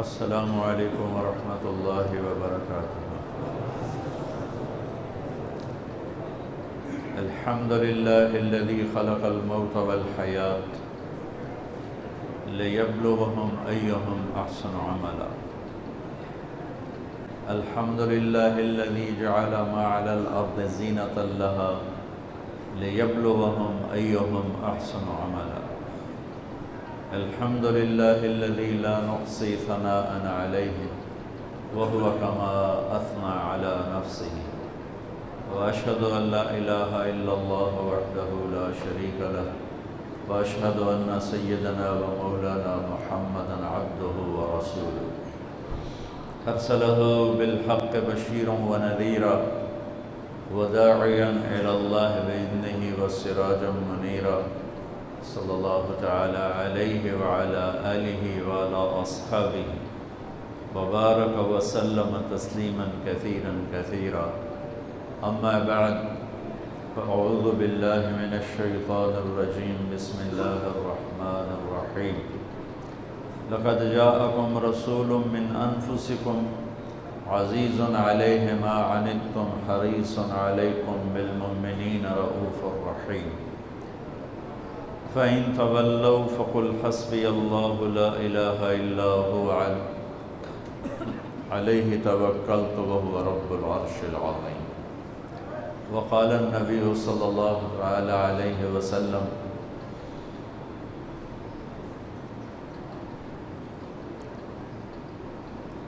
السلام علیکم ورحمۃ اللہ وبرکاتہ۔ الحمد للہ الذی خلق الموت والحیاة لیبلوہم ایہم احسن عملا۔ الحمد للہ الذی جعل ما علی الارض زینۃ لہا لیبلوہم ایہم احسن عملا۔ الحمد للہ الذی لا نحصی ثناء علیہ وهو کما اثنى علی نفسہ، واشہد ان لا الہ الا اللہ وحدہ لا شریک لہ، واشہد ان سیدنا و مولانا محمدا عبدہ ورسولہ، ارسلہ بالحق بشیرا ونذیرا وداعیا الی اللہ بإذنہ وسراجا منیرا، صلی اللہ تعالی علیہ وعلی آلہ وعلی اصحابہ وبارک وسلم تسلیما کثیرا کثیرا۔ اما بعد فاعوذ باللہ من الشیطان الرجیم، بسم اللہ الرحمن الرحیم۔ لقد جاءکم رسول من انفسکم عزیز علیہ ما عنتم حریص علیکم بالمؤمنین رؤوف رحیم۔ فَإِن تَوَلَّوْا فَقُلْ حَسْبِيَ اللَّهُ لَا إِلَهَ إِلَّا هُوَ عَلَيْهِ تَوَكَّلْتُ وَهُوَ رَبُّ الْعَرْشِ الْعَظِيمِ۔ وقال النبي صلی اللہ علیہ وسلم: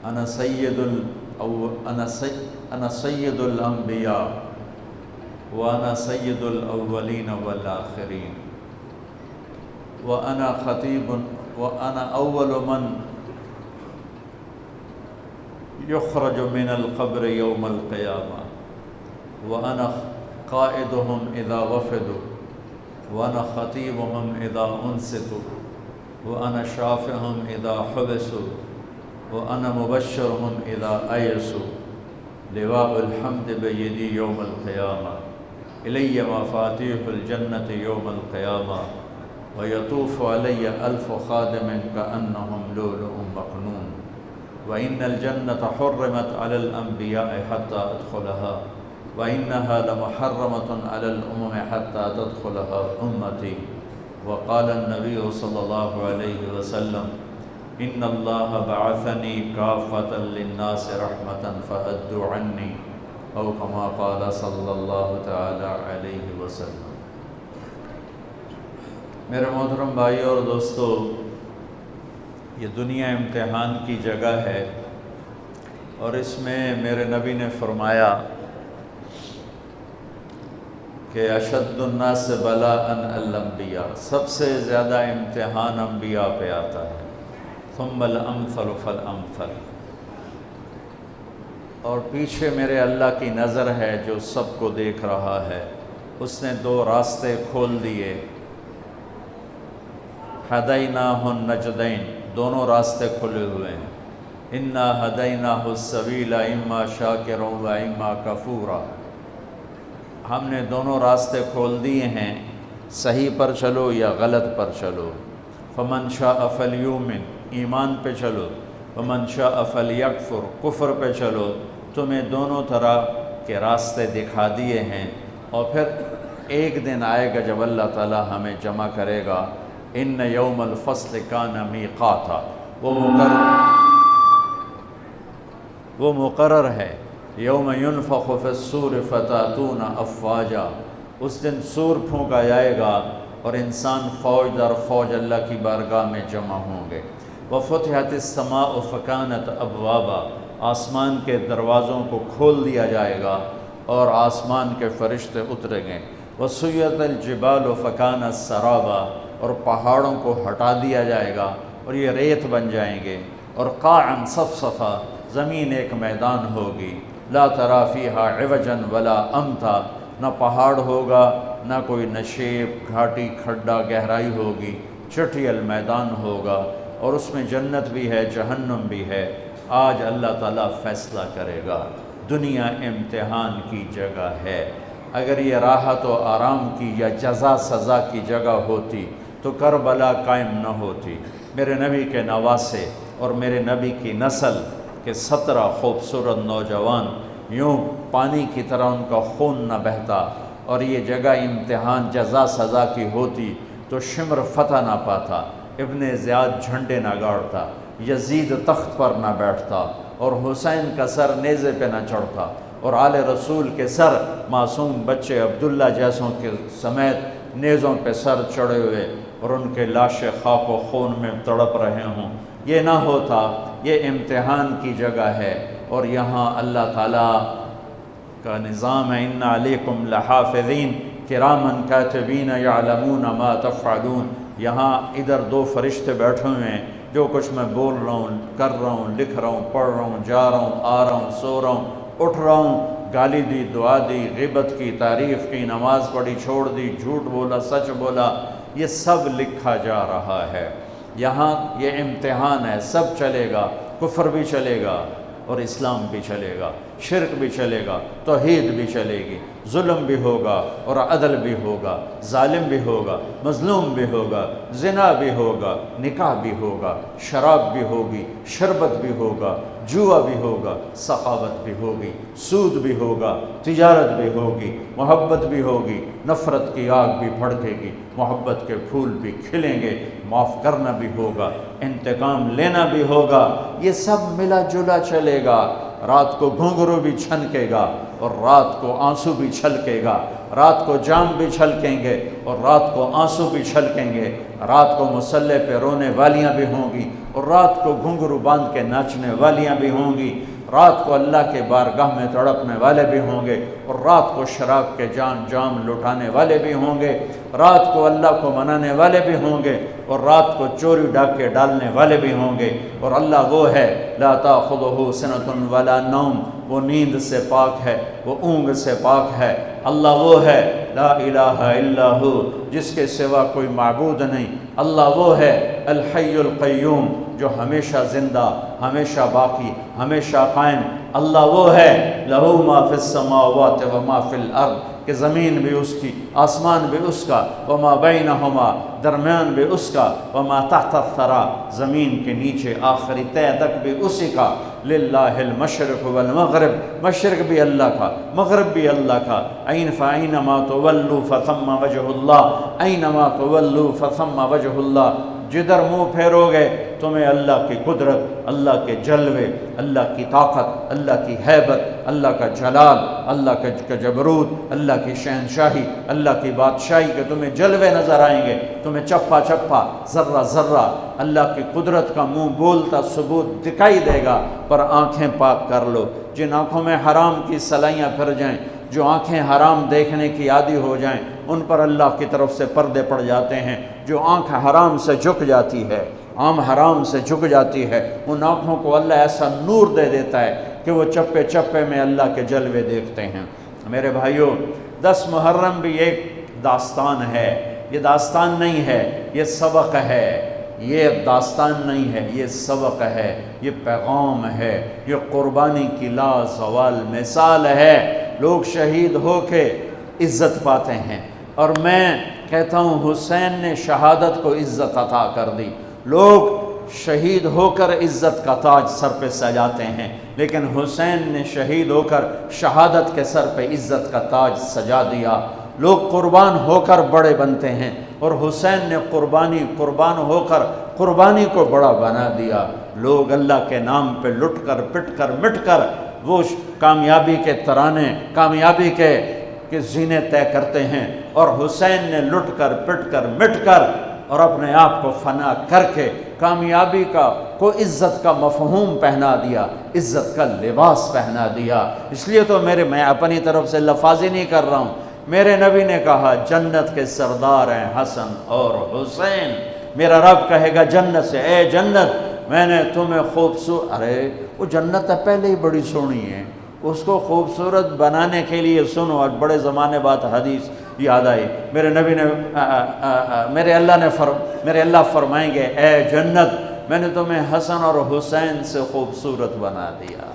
أنا سيد الأنبياء وأنا سيد الأولين والآخرين وأنا خطيب وأنا أول من يخرج من القبر يوم القيامة وأنا قائدهم إذا وفدوا وأنا خطيبهم إذا أنصتوا وأنا شافعهم إذا حبسوا وأنا مبشرهم إذا أيسوا، لواء الحمد بيدي يوم القيامة، إلي مفاتيح الجنة يوم القيامة، ويطوف علي 1000 خادم كأنهم لؤلؤ مكنون، وإن الجنة حرمت على الأنبياء حتى أدخلها، وإنها لمحرمة على الأمم حتى تدخلها أمتي، وقال النبي صلى الله عليه وسلم: إن الله بعثني كافة للناس رحمة فأدوا عني، أو كما قال صلى الله تعالى عليه وسلم۔ میرے محترم بھائیو اور دوستو، یہ دنیا امتحان کی جگہ ہے، اور اس میں میرے نبی نے فرمایا کہ اشد الناس بلاء الانبیاء، سب سے زیادہ امتحان انبیاء پہ آتا ہے، ثم الامثل فالامثل، اور پیچھے میرے اللہ کی نظر ہے جو سب کو دیکھ رہا ہے۔ اس نے 2 راستے کھول دیے، ہدیناہ النجدین، دونوں راستے کھلے ہوئے ہیں، انا ہدیناہ السبیل اما شاکرا و اما کفورا، ہم نے دونوں راستے کھول دیے ہیں، صحیح پر چلو یا غلط پر چلو، فمن شاء فلیؤمن، ایمان پہ چلو، ومن شاء فلیکفر، کفر پہ چلو، تمہیں دونوں طرح کے راستے دکھا دیے ہیں، اور پھر ایک دن آئے گا جب اللہ تعالی ہمیں جمع کرے گا۔ ان یوم الفصل کان میقاتا، وہ مقرر ہے، یوم ینفخ فی الصور فتاتون افواجا، اس دن سور پھونکا جائے گا اور انسان فوج در فوج اللہ کی بارگاہ میں جمع ہوں گے۔ وفتحت السماء فکانت ابوابا، آسمان کے دروازوں کو کھول دیا جائے گا اور آسمان کے فرشتے اتریں گے۔ وسیرت الجبال فکانت سرابا، اور پہاڑوں کو ہٹا دیا جائے گا اور یہ ریت بن جائیں گے۔ اور قاعا صفصفا، زمین ایک میدان ہوگی، لا تری فیہا عوجا ولا امتا، نہ پہاڑ ہوگا نہ کوئی نشیب، گھاٹی، کھڈا، گہرائی ہوگی، چٹیل میدان ہوگا، اور اس میں جنت بھی ہے، جہنم بھی ہے۔ آج اللہ تعالیٰ فیصلہ کرے گا۔ دنیا امتحان کی جگہ ہے، اگر یہ راحت و آرام کی یا جزا سزا کی جگہ ہوتی تو کربلا قائم نہ ہوتی۔ میرے نبی کے نواسے اور میرے نبی کی نسل کے 17 خوبصورت نوجوان، یوں پانی کی طرح ان کا خون نہ بہتا، اور یہ جگہ امتحان جزا سزا کی ہوتی تو شمر فتح نہ پاتا، ابن زیاد جھنڈے نہ گاڑتا، یزید تخت پر نہ بیٹھتا، اور حسین کا سر نیزے پہ نہ چڑھتا، اور آل رسول کے سر معصوم بچے عبداللہ جیسوں کے سمیت نیزوں پہ سر چڑھے ہوئے اور ان کے لاشیں خاک و خون میں تڑپ رہے ہوں۔ یہ نہ ہوتا، یہ امتحان کی جگہ ہے، اور یہاں اللہ تعالیٰ کا نظام ہے، ان علیکم لحافظین کرامن کاتبین یعلمون ما تفعلون۔ یہاں ادھر 2 فرشتے بیٹھے ہوئے ہیں، جو کچھ میں بول رہا ہوں، کر رہا ہوں، لکھ رہا ہوں، پڑھ رہا ہوں، جا رہا ہوں، آ رہا ہوں، سو رہا ہوں، اٹھ رہا ہوں، گالی دی، دعا دی، غیبت کی، تعریف کی، نماز پڑھی، چھوڑ دی، جھوٹ بولا، سچ بولا، یہ سب لکھا جا رہا ہے۔ یہاں یہ امتحان ہے، سب چلے گا، کفر بھی چلے گا اور اسلام بھی چلے گا، شرک بھی چلے گا، توحید بھی چلے گی، ظلم بھی ہوگا اور عدل بھی ہوگا، ظالم بھی ہوگا، مظلوم بھی ہوگا، زنا بھی ہوگا، نکاح بھی ہوگا، شراب بھی ہوگی، شربت بھی ہوگا، جوا بھی ہوگا، سخاوت بھی ہوگی، سود بھی ہوگا، تجارت بھی ہوگی، محبت بھی ہوگی، نفرت کی آگ بھی بھڑکے گی، محبت کے پھول بھی کھلیں گے، معاف کرنا بھی ہوگا، انتقام لینا بھی ہوگا، یہ سب ملا جلا چلے گا۔ رات کو گھنگرو بھی چھنکے گا اور رات کو آنسو بھی چھلکے گا، رات کو جام بھی چھلکیں گے اور رات کو آنسو بھی چھلکیں گے، رات کو مصلے پہ رونے والیاں بھی ہوں گی اور رات کو گھنگرو باندھ کے ناچنے والیاں بھی ہوں گی، رات کو اللہ کے بارگاہ میں تڑپنے والے بھی ہوں گے اور رات کو شراب کے جام لٹانے والے بھی ہوں گے، رات کو اللہ کو منانے والے بھی ہوں گے اور رات کو چوری ڈاکے ڈالنے والے بھی ہوں گے۔ اور اللہ وہ ہے لا تاخذہ سنۃ ولا نوم، وہ نیند سے پاک ہے، وہ اونگ سے پاک ہے۔ اللہ وہ ہے لا الہ الا ہو، جس کے سوا کوئی معبود نہیں۔ اللہ وہ ہے الحی القیوم، جو ہمیشہ زندہ، ہمیشہ باقی، ہمیشہ قائم۔ اللہ وہ ہے لہ ما فی السماوات و ما فی الارض، کہ زمین بھی اس کی، آسمان بھی اس کا، وما بینہما، درمیان بھی اس کا، وما تحت الثری، زمین کے نیچے آخری تہ تک بھی اسی کا۔ للہ المشرق والمغرب، مشرق بھی اللہ کا، مغرب بھی اللہ کا۔ فأینما تولوا فثم وجہ اللہ، اینما تولوا فثم وجہ اللہ، جدھر منہ پھیرو گے تمہیں اللہ کی قدرت، اللہ کے جلوے، اللہ کی طاقت، اللہ کی ہیبت، اللہ کا جلال، اللہ کا جبروت، اللہ کی شہنشاہی، اللہ کی بادشاہی کے تمہیں جلوے نظر آئیں گے، تمہیں چپا چپا، ذرہ ذرہ اللہ کی قدرت کا منہ بولتا ثبوت دکھائی دے گا۔ پر آنکھیں پاک کر لو، جن آنکھوں میں حرام کی سلائیاں پھر جائیں، جو آنکھیں حرام دیکھنے کی عادی ہو جائیں، ان پر اللہ کی طرف سے پردے پڑ جاتے ہیں۔ جو آنکھ حرام سے جھک جاتی ہے، عام حرام سے جھک جاتی ہے، ان آنکھوں کو اللہ ایسا نور دے دیتا ہے کہ وہ چپے چپے میں اللہ کے جلوے دیکھتے ہیں۔ میرے بھائیوں، 10 محرم بھی ایک داستان ہے، یہ داستان نہیں ہے، یہ سبق ہے۔ یہ داستان نہیں ہے، یہ سبق ہے، یہ پیغام ہے، یہ قربانی کی لا زوال مثال ہے۔ لوگ شہید ہو کے عزت پاتے ہیں، اور میں کہتا ہوں حسین نے شہادت کو عزت عطا کر دی۔ لوگ شہید ہو کر عزت کا تاج سر پہ سجاتے ہیں، لیکن حسین نے شہید ہو کر شہادت کے سر پہ عزت کا تاج سجا دیا۔ لوگ قربان ہو کر بڑے بنتے ہیں، اور حسین نے قربان ہو کر قربانی کو بڑا بنا دیا۔ لوگ اللہ کے نام پہ لٹ کر پٹ کر مٹ کر وہ کامیابی کے ترانے، کامیابی کے زینے طے کرتے ہیں، اور حسین نے لٹ کر پٹ کر مٹ کر اور اپنے آپ کو فنا کر کے کامیابی کو عزت کا مفہوم پہنا دیا، عزت کا لباس پہنا دیا۔ اس لیے تو میں اپنی طرف سے لفاظی نہیں کر رہا ہوں، میرے نبی نے کہا جنت کے سردار ہیں حسن اور حسین۔ میرا رب کہے گا جنت سے، اے جنت میں نے تمہیں خوبصورت، ارے وہ جنت پہلے ہی بڑی سونی ہے، اس کو خوبصورت بنانے کے لیے سنو۔ اور بڑے زمانے بعد حدیث یاد آئی، میرے نبی نے میرے اللہ فرمائیں گے اے جنت میں نے تمہیں حسن اور حسین سے خوبصورت بنا دیا۔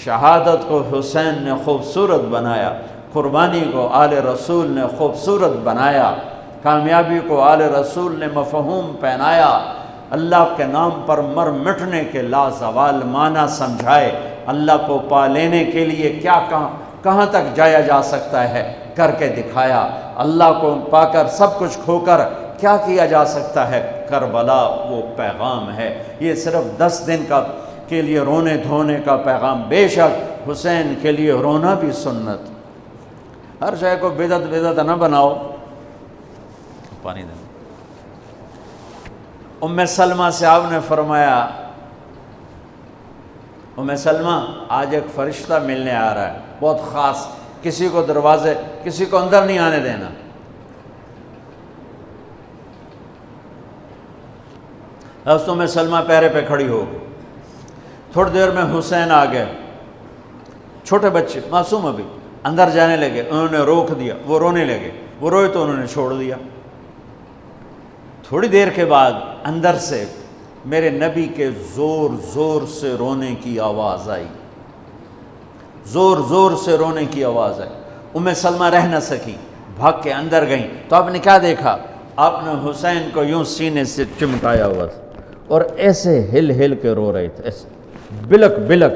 شہادت کو حسین نے خوبصورت بنایا، قربانی کو آل رسول نے خوبصورت بنایا، کامیابی کو آل رسول نے مفہوم پہنایا۔ اللہ کے نام پر مر مٹنے کے لازوال معنی سمجھائے، اللہ کو پا لینے کے لیے کیا کہاں تک جایا جا سکتا ہے کر کے دکھایا، اللہ کو پا کر سب کچھ کھو کر کیا کیا جا سکتا ہے، کربلا وہ پیغام ہے۔ یہ صرف 10 دن کے لیے رونے دھونے کا پیغام، بے شک حسین کے لیے رونا بھی سنت۔ ہر شے کو بدعت نہ بناؤ۔ پانی دیں۔ ام سلمہ سے آپ نے فرمایا، ام سلمہ آج ایک فرشتہ ملنے آ رہا ہے، بہت خاص، کسی کو کسی کو اندر نہیں آنے دینا۔ حضرت ام سلمہ پیرے پہ کھڑی ہو گئی۔ تھوڑی دیر میں حسین آ گئے، چھوٹے بچے معصوم ابھی، اندر جانے لگے، انہوں نے روک دیا، وہ رونے لگے، وہ روئے تو انہوں نے چھوڑ دیا۔ تھوڑی دیر کے بعد اندر سے میرے نبی کے زور زور سے رونے کی آواز آئی، زور زور سے رونے کی آواز آئی۔ ام سلمہ رہ نہ سکی، بھاگ کے اندر گئیں تو آپ نے کیا دیکھا؟ آپ نے حسین کو یوں سینے سے چمٹایا ہوا تھا اور ایسے ہل ہل کے رو رہے تھے، ایسے بلک بلک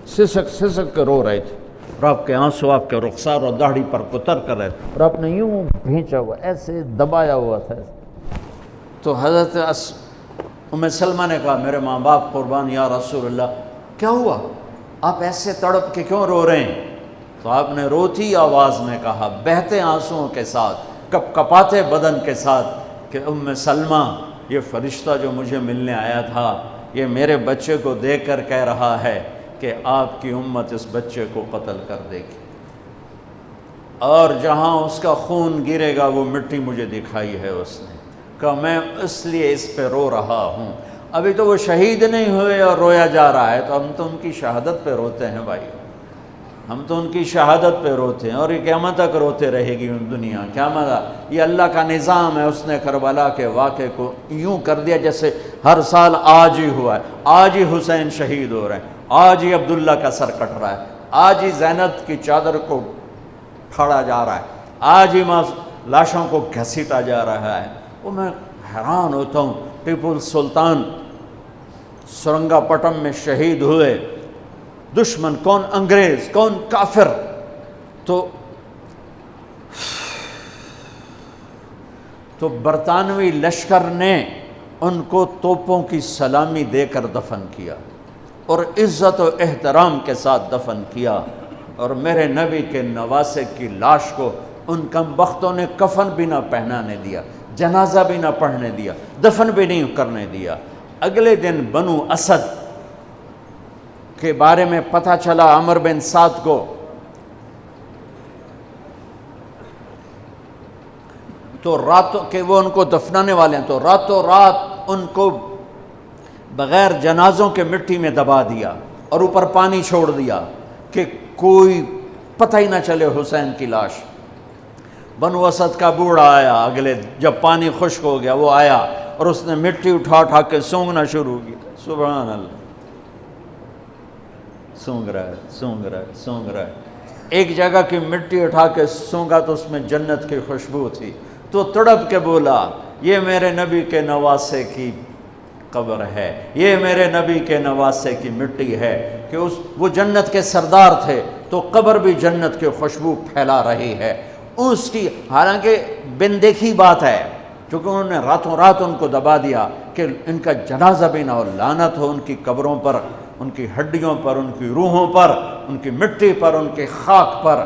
سسک سسک کے رو رہے تھے، اور آپ کے آنسو آپ کے رخسار اور داڑھی پر اتر کر رہے تھے، اور آپ نے یوں بھینچا ہوا، ایسے دبایا ہوا تھا۔ تو حضرت ام سلمہ نے کہا، میرے ماں باپ قربان یا رسول اللہ، کیا ہوا؟ آپ ایسے تڑپ کے کیوں رو رہے ہیں؟ تو آپ نے روتی آواز میں کہا، بہتے آنسوؤں کے ساتھ، کپ کپاتے بدن کے ساتھ، کہ ام سلمہ، یہ فرشتہ جو مجھے ملنے آیا تھا، یہ میرے بچے کو دیکھ کر کہہ رہا ہے کہ آپ کی امت اس بچے کو قتل کر دے گی، اور جہاں اس کا خون گرے گا وہ مٹی مجھے دکھائی ہے اس نے، کہ میں اس لیے اس پہ رو رہا ہوں۔ ابھی تو وہ شہید نہیں ہوئے اور رویا جا رہا ہے، تو ہم تو ان کی شہادت پہ روتے ہیں بھائی، ہم تو ان کی شہادت پہ روتے ہیں، اور یہ قیامت تک روتے رہے گی دنیا، قیامت۔ یہ اللہ کا نظام ہے، اس نے کربلا کے واقعے کو یوں کر دیا جیسے ہر سال آج ہی ہوا ہے، آج ہی حسین شہید ہو رہے ہیں، آج ہی عبداللہ کا سر کٹ رہا ہے، آج ہی زینب کی چادر کو پھاڑا جا رہا ہے، آج ہی لاشوں کو گھسیٹا جا رہا ہے۔ وہ میں حیران ہوتا ہوں، ٹیپو سلطان سرنگا پٹم میں شہید ہوئے، دشمن کون انگریز کون کافر، تو برطانوی لشکر نے ان کو توپوں کی سلامی دے کر دفن کیا، اور عزت و احترام کے ساتھ دفن کیا، اور میرے نبی کے نواسے کی لاش کو ان کم بختوں نے کفن بھی نہ پہنانے دیا، جنازہ بھی نہ پڑھنے دیا، دفن بھی نہیں کرنے دیا۔ اگلے دن بنو اسد کے بارے میں پتہ چلا عمر بن سعد کو، تو راتوں کہ وہ ان کو دفنانے والے ہیں، تو راتوں رات ان کو بغیر جنازوں کے مٹی میں دبا دیا اور اوپر پانی چھوڑ دیا کہ کوئی پتہ ہی نہ چلے حسین کی لاش۔ بنو اسد کا بوڑھا آیا، اگلے جب پانی خشک ہو گیا وہ آیا اور اس نے مٹی اٹھا اٹھا کے سونگنا شروع کی، سبحان اللہ، سونگ رہا ہے سونگ رہا ہے سونگ رہا ہے، ایک جگہ کی مٹی اٹھا کے سونگا تو اس میں جنت کی خوشبو تھی، تو تڑپ کے بولا، یہ میرے نبی کے نواسے کی قبر ہے، یہ میرے نبی کے نواسے کی مٹی ہے، کہ وہ جنت کے سردار تھے تو قبر بھی جنت کی خوشبو پھیلا رہی ہے اس کی، حالانکہ بن دیکھی بات ہے، کیونکہ انہوں نے راتوں رات ان کو دبا دیا کہ ان کا جنازہ بھی نہ ہو، لعنت ہو ان کی قبروں پر، ان کی ہڈیوں پر، ان کی روحوں پر، ان کی مٹی پر، ان کی خاک پر۔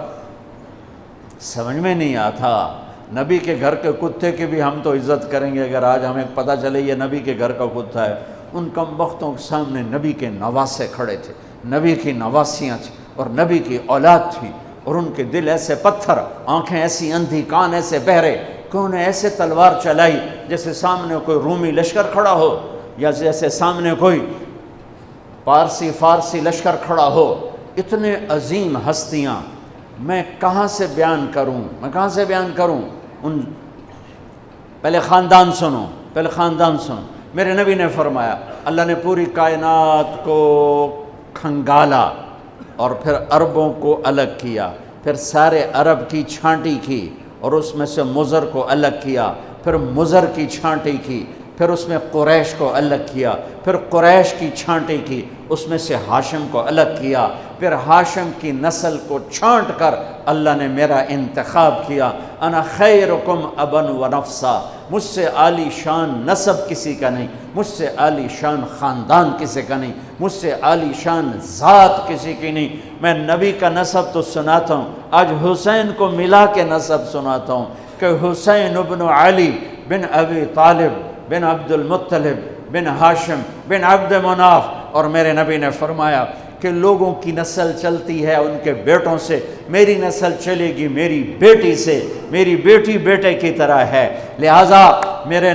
سمجھ میں نہیں آتا، نبی کے گھر کے کتے کی بھی ہم تو عزت کریں گے اگر آج ہمیں پتہ چلے یہ نبی کے گھر کا کتا ہے۔ ان کم بختوں کے سامنے نبی کے نواسے کھڑے تھے، نبی کی نواسیاں تھیں اور نبی کی اولاد تھی، اور ان کے دل ایسے پتھر، آنکھیں ایسی اندھی، کان ایسے بہرے کہ انہیں ایسے تلوار چلائی جیسے سامنے کوئی رومی لشکر کھڑا ہو، یا جیسے سامنے کوئی فارسی لشکر کھڑا ہو۔ اتنے عظیم ہستیاں، میں کہاں سے بیان کروں پہلے خاندان سنو۔ میرے نبی نے فرمایا، اللہ نے پوری کائنات کو کھنگالا اور پھر عربوں کو الگ کیا، پھر سارے عرب کی چھانٹی کی اور اس میں سے مضر کو الگ کیا، پھر مضر کی چھانٹی کی، پھر اس میں قریش کو الگ کیا، پھر قریش کی چھانٹی کی، اس میں سے ہاشم کو الگ کیا، پھر ہاشم کی نسل کو چھانٹ کر اللہ نے میرا انتخاب کیا۔ انا خیرکم ابا و نفسا، مجھ سے عالی شان نسب کسی کا نہیں، مجھ سے عالی شان خاندان کسی کا نہیں، مجھ سے عالی شان ذات کسی کی نہیں۔ میں نبی کا نسب تو سناتا ہوں، آج حسین کو ملا کے نسب سناتا ہوں کہ حسین ابن علی بن ابی طالب بن عبد المطلب بن ہاشم بن عبد مناف، اور میرے نبی نے فرمایا کہ لوگوں کی نسل چلتی ہے ان کے بیٹوں سے، میری نسل چلے گی میری بیٹی سے، میری بیٹی بیٹے کی طرح ہے، لہٰذا میرے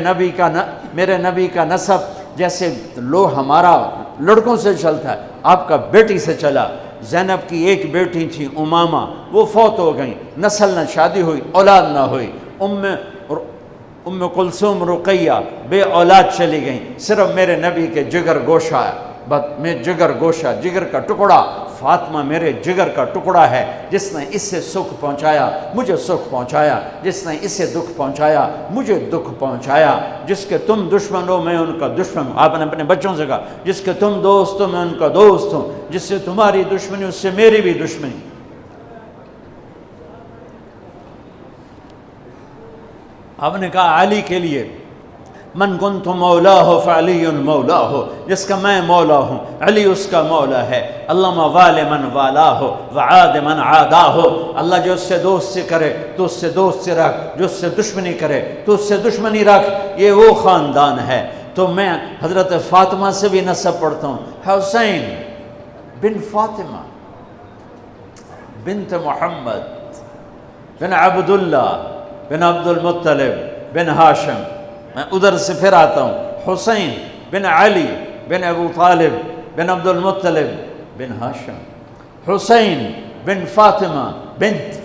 نبی کا نسب جیسے ہمارا لڑکوں سے چلتا ہے، آپ کا بیٹی سے چلا۔ زینب کی ایک بیٹی تھی امامہ، وہ فوت ہو گئیں، نسل نہ شادی ہوئی، اولاد نہ ہوئی۔ ام کلثوم رقیہ بے اولاد چلی گئیں، صرف میرے نبی کے جگر گوشہ ہے، میں جگر گوشہ، جگر کا ٹکڑا، فاطمہ میرے جگر کا ٹکڑا ہے، جس نے اس سے سکھ پہنچایا مجھے سکھ پہنچایا، جس نے اس سے دکھ پہنچایا مجھے دکھ پہنچایا، جس کے تم دشمن ہو میں ان کا دشمن ہوں۔ آپ نے اپنے بچوں سے کہا جس کے تم دوست ہو میں ان کا دوست ہوں، جس سے تمہاری دشمنی اس سے میری بھی دشمنی۔ آپ نے کہا علی کے لیے من کنت مولا ہو فعلی مولا ہو، جس کا میں مولا ہوں علی اس کا مولا ہے۔ اللہم وال من والا ہو وعاد من عادا ہو، اللہ جو اس سے دوستی کرے تو اس سے دوستی رکھ، جو اس سے دشمنی کرے تو اس سے دشمنی رکھ، یہ وہ خاندان ہے۔ تو میں حضرت فاطمہ سے بھی نسب پڑھتا ہوں، حسین بن فاطمہ بنت محمد بن عبداللہ بن عبد المطلب بن ہاشم، میں ادھر سے پھر آتا ہوں، حسین بن علی بن ابو طالب بن عبد المطلب بن ہاشم، حسین بن فاطمہ بنت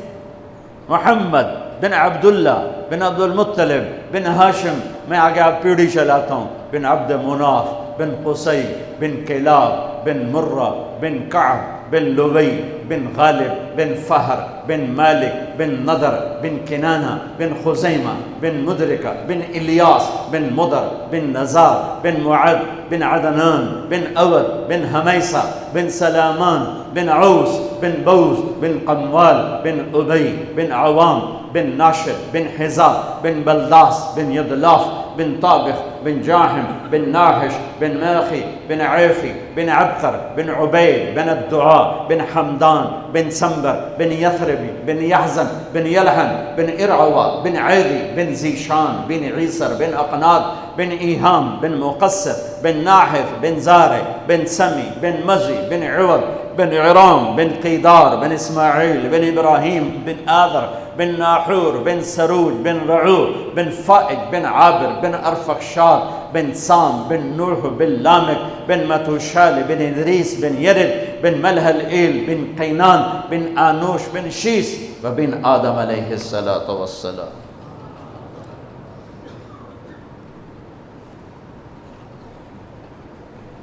محمد بن عبداللہ بن عبد المطلب بن ہاشم، میں آگے آپ پیڑھی چلاتا ہوں، بن عبد مناف بن قصی بن کلاب بن مرہ بن کعب بن لبی بن غالب بن فہر بن مالک بن نضر بن کنانہ بن خزیمہ بن مدرکہ بن الیاس بن مدر بن نزار بن معد بن عدنان بن اود بن حمیسہ بن سلامان بن عوس بن بوز بن قموال بن ابی بن عوام بن ناشد بن حزاب بن بلداس بن یدلاف بن طابخ بن جاحم بن ناحش بن ماخي بن عيفي بن عبقر بن عبيد بن الدعاء بن حمدان بن سنبر بن يثربي بن يحزن بن يلحن بن إرعوى بن عيدي بن زيشان بن عيسر بن أقناط بن إيهام بن مقصر بن ناحف بن زارع بن سمي بن مزي بن عوض بن عرام بن قيدار بن إسماعيل بن إبراهيم بن آذر بن ناحور بن سروج بن رعوع بن فائج بن عابر بن أرفخشاد بن سام بن نوح بن لامك بن متوشال بن إدريس بن يرد بن ملهل إيل بن قينان بن آنوش بن شيس وبن آدم عليه الصلاة والسلام۔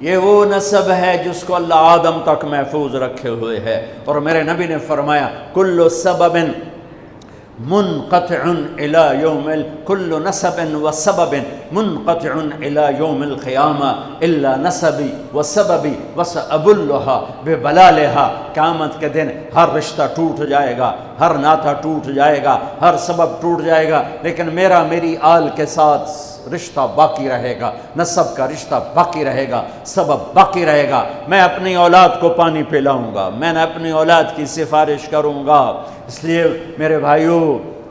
یہ وہ نسب ہے جس کو اللہ آدم تک محفوظ رکھے ہوئے ہے، اور میرے نبی نے فرمایا کل سبب منقطع الى يوم كل نسب وسبب منقطع الى يوم القيامة الا نسبي وسببي وسأبلها ببلالها، قیامت کے دن ہر رشتہ ٹوٹ جائے گا، ہر ناطہ ٹوٹ جائے گا، ہر سبب ٹوٹ جائے گا، لیکن میری آل کے ساتھ رشتہ باقی رہے گا، نسب کا رشتہ باقی رہے گا، سبب باقی رہے گا۔ میں اپنی اولاد کو پانی پلاؤں گا، میں نے اپنی اولاد کی سفارش کروں گا۔ اس لیے میرے بھائیوں،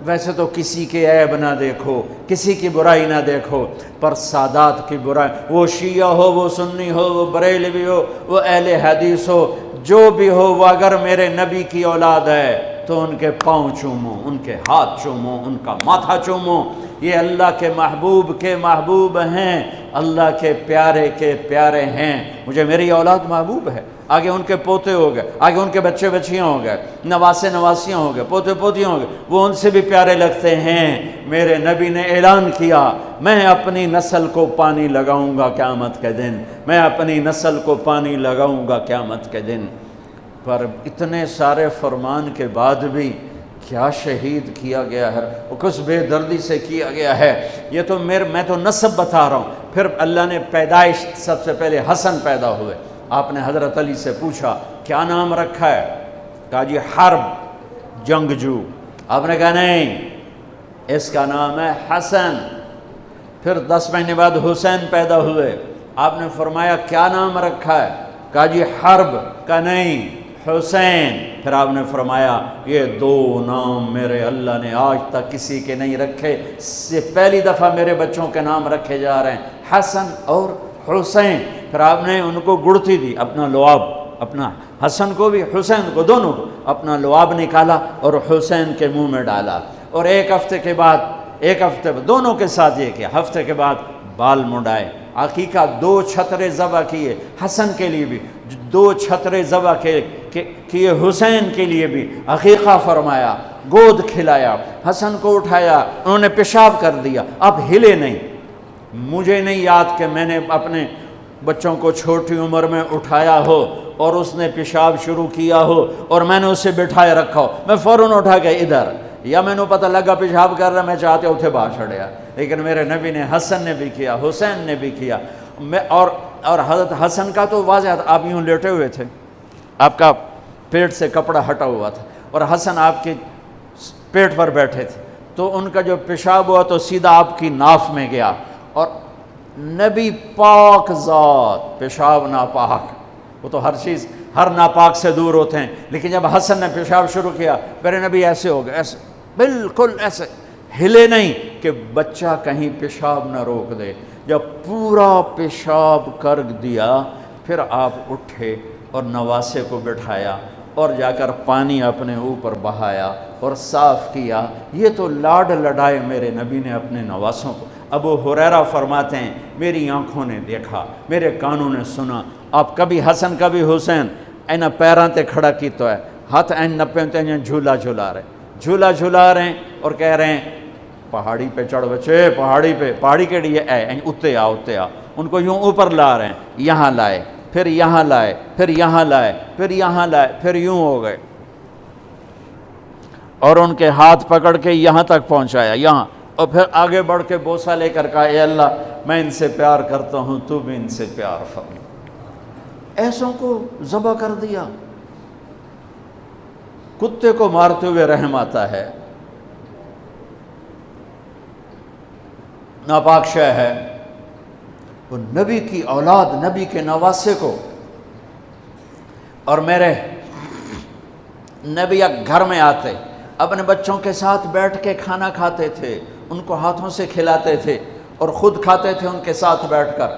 ویسے تو کسی کے عیب نہ دیکھو، کسی کی برائی نہ دیکھو، پر سادات کی برائی، وہ شیعہ ہو، وہ سنی ہو، وہ بریلوی ہو، وہ اہل حدیث ہو، جو بھی ہو، وہ اگر میرے نبی کی اولاد ہے تو ان کے پاؤں چومو، ان کے ہاتھ چومو، ان کا ماتھا چومو۔ یہ اللہ کے محبوب ہیں، اللہ کے پیارے ہیں۔ مجھے میری اولاد محبوب ہے، آگے ان کے پوتے ہو گئے، آگے ان کے بچے بچیاں ہو گئے، نواسیاں ہو گئے، پوتے پوتیاں ہو گئے، وہ ان سے بھی پیارے لگتے ہیں۔ میرے نبی نے اعلان کیا میں اپنی نسل کو پانی لگاؤں گا قیامت کے دن، میں اپنی نسل کو پانی لگاؤں گا قیامت کے دن۔ پر اتنے سارے فرمان کے بعد بھی کیا شہید کیا گیا ہے، وہ کس بے دردی سے کیا گیا ہے۔ یہ تو میں تو نسب بتا رہا ہوں، پھر اللہ نے پیدائش سب سے پہلے حسن پیدا ہوئے. آپ نے حضرت علی سے پوچھا کیا نام رکھا ہے؟ کہا جی حرب، جنگجو. آپ نے کہا نہیں، اس کا نام ہے حسن. پھر 10 مہینے بعد حسین پیدا ہوئے. آپ نے فرمایا کیا نام رکھا ہے؟ کہا جی حرب. کہا نہیں، حسین. پھر آپ نے فرمایا یہ 2 نام میرے اللہ نے آج تک کسی کے نہیں رکھے، سے پہلی دفعہ میرے بچوں کے نام رکھے جا رہے ہیں، حسن اور حسین. پھر آپ نے ان کو گڑتی دی، اپنا لعاب، اپنا حسن کو بھی حسین کو، دونوں کو اپنا لعاب نکالا اور حسین کے منہ میں ڈالا. اور ایک ہفتے دونوں کے ساتھ یہ کیا، ہفتے کے بعد بال منڈائے. عقیقہ 2 چھترے ذبح کیے حسن کے لیے بھی، 2 چھترے ذبح کیے حسین کے لیے بھی. عقیقہ فرمایا، گود کھلایا، حسن کو اٹھایا، انہوں نے پیشاب کر دیا. آپ ہلے نہیں. مجھے نہیں یاد کہ میں نے اپنے بچوں کو چھوٹی عمر میں اٹھایا ہو اور اس نے پیشاب شروع کیا ہو اور میں نے اسے بٹھائے رکھا ہو، میں فوراً اٹھا کے ادھر، یا میں نے پتہ لگا پیشاب کر رہا، میں چاہتے اتھے باہر چھڑیا. لیکن میرے نبی نے حسن نے بھی کیا، حسین نے بھی کیا. اور حضرت حسن کا تو واضح تھا، آپ یوں لیٹے ہوئے تھے، آپ کا پیٹ سے کپڑا ہٹا ہوا تھا اور حسن آپ کے پیٹ پر بیٹھے تھے، تو ان کا جو پیشاب ہوا تو سیدھا آپ کی ناف میں گیا. اور نبی پاک ذات، پیشاب ناپاک، وہ تو ہر چیز ہر ناپاک سے دور ہوتے ہیں، لیکن جب حسن نے پیشاب شروع کیا میرے نبی ایسے ہو گئے، ایسے بالکل ایسے ہلے نہیں کہ بچہ کہیں پیشاب نہ روک دے. جب پورا پیشاب کر دیا پھر آپ اٹھے اور نواسے کو بٹھایا اور جا کر پانی اپنے اوپر بہایا اور صاف کیا. یہ تو لاڈ لڈائے میرے نبی نے اپنے نواسوں کو. ابو ہریرہ فرماتے ہیں میری آنکھوں نے دیکھا، میرے کانوں نے سنا. آپ کبھی حسن کبھی حسین اینا پیراں تے کھڑا کی تو ہے، ہاتھ این نپے تے جھولا جھلا رہے ہیں اور کہہ رہے ہیں پہاڑی پہ چڑھ بچے، پہاڑی کے لیے اتے آ. ان کو یوں اوپر لا رہے ہیں، یہاں لائے، پھر یہاں لائے، پھر یہاں لائے، پھر یہاں لائے، پھر یوں ہو گئے اور ان کے ہاتھ پکڑ کے یہاں تک پہنچایا، یہاں. اور پھر آگے بڑھ کے بوسہ لے کر کہا اے اللہ میں ان سے پیار کرتا ہوں، تو بھی ان سے پیار فرما. ایسوں کو ذبح کر دیا. کتے کو مارتے ہوئے رحم آتا ہے، ناپاک شے ہے. وہ نبی کی اولاد، نبی کے نواسے کو. اور میرے نبی گھر میں آتے، اپنے بچوں کے ساتھ بیٹھ کے کھانا کھاتے تھے، ان کو ہاتھوں سے کھلاتے تھے اور خود کھاتے تھے ان کے ساتھ بیٹھ کر.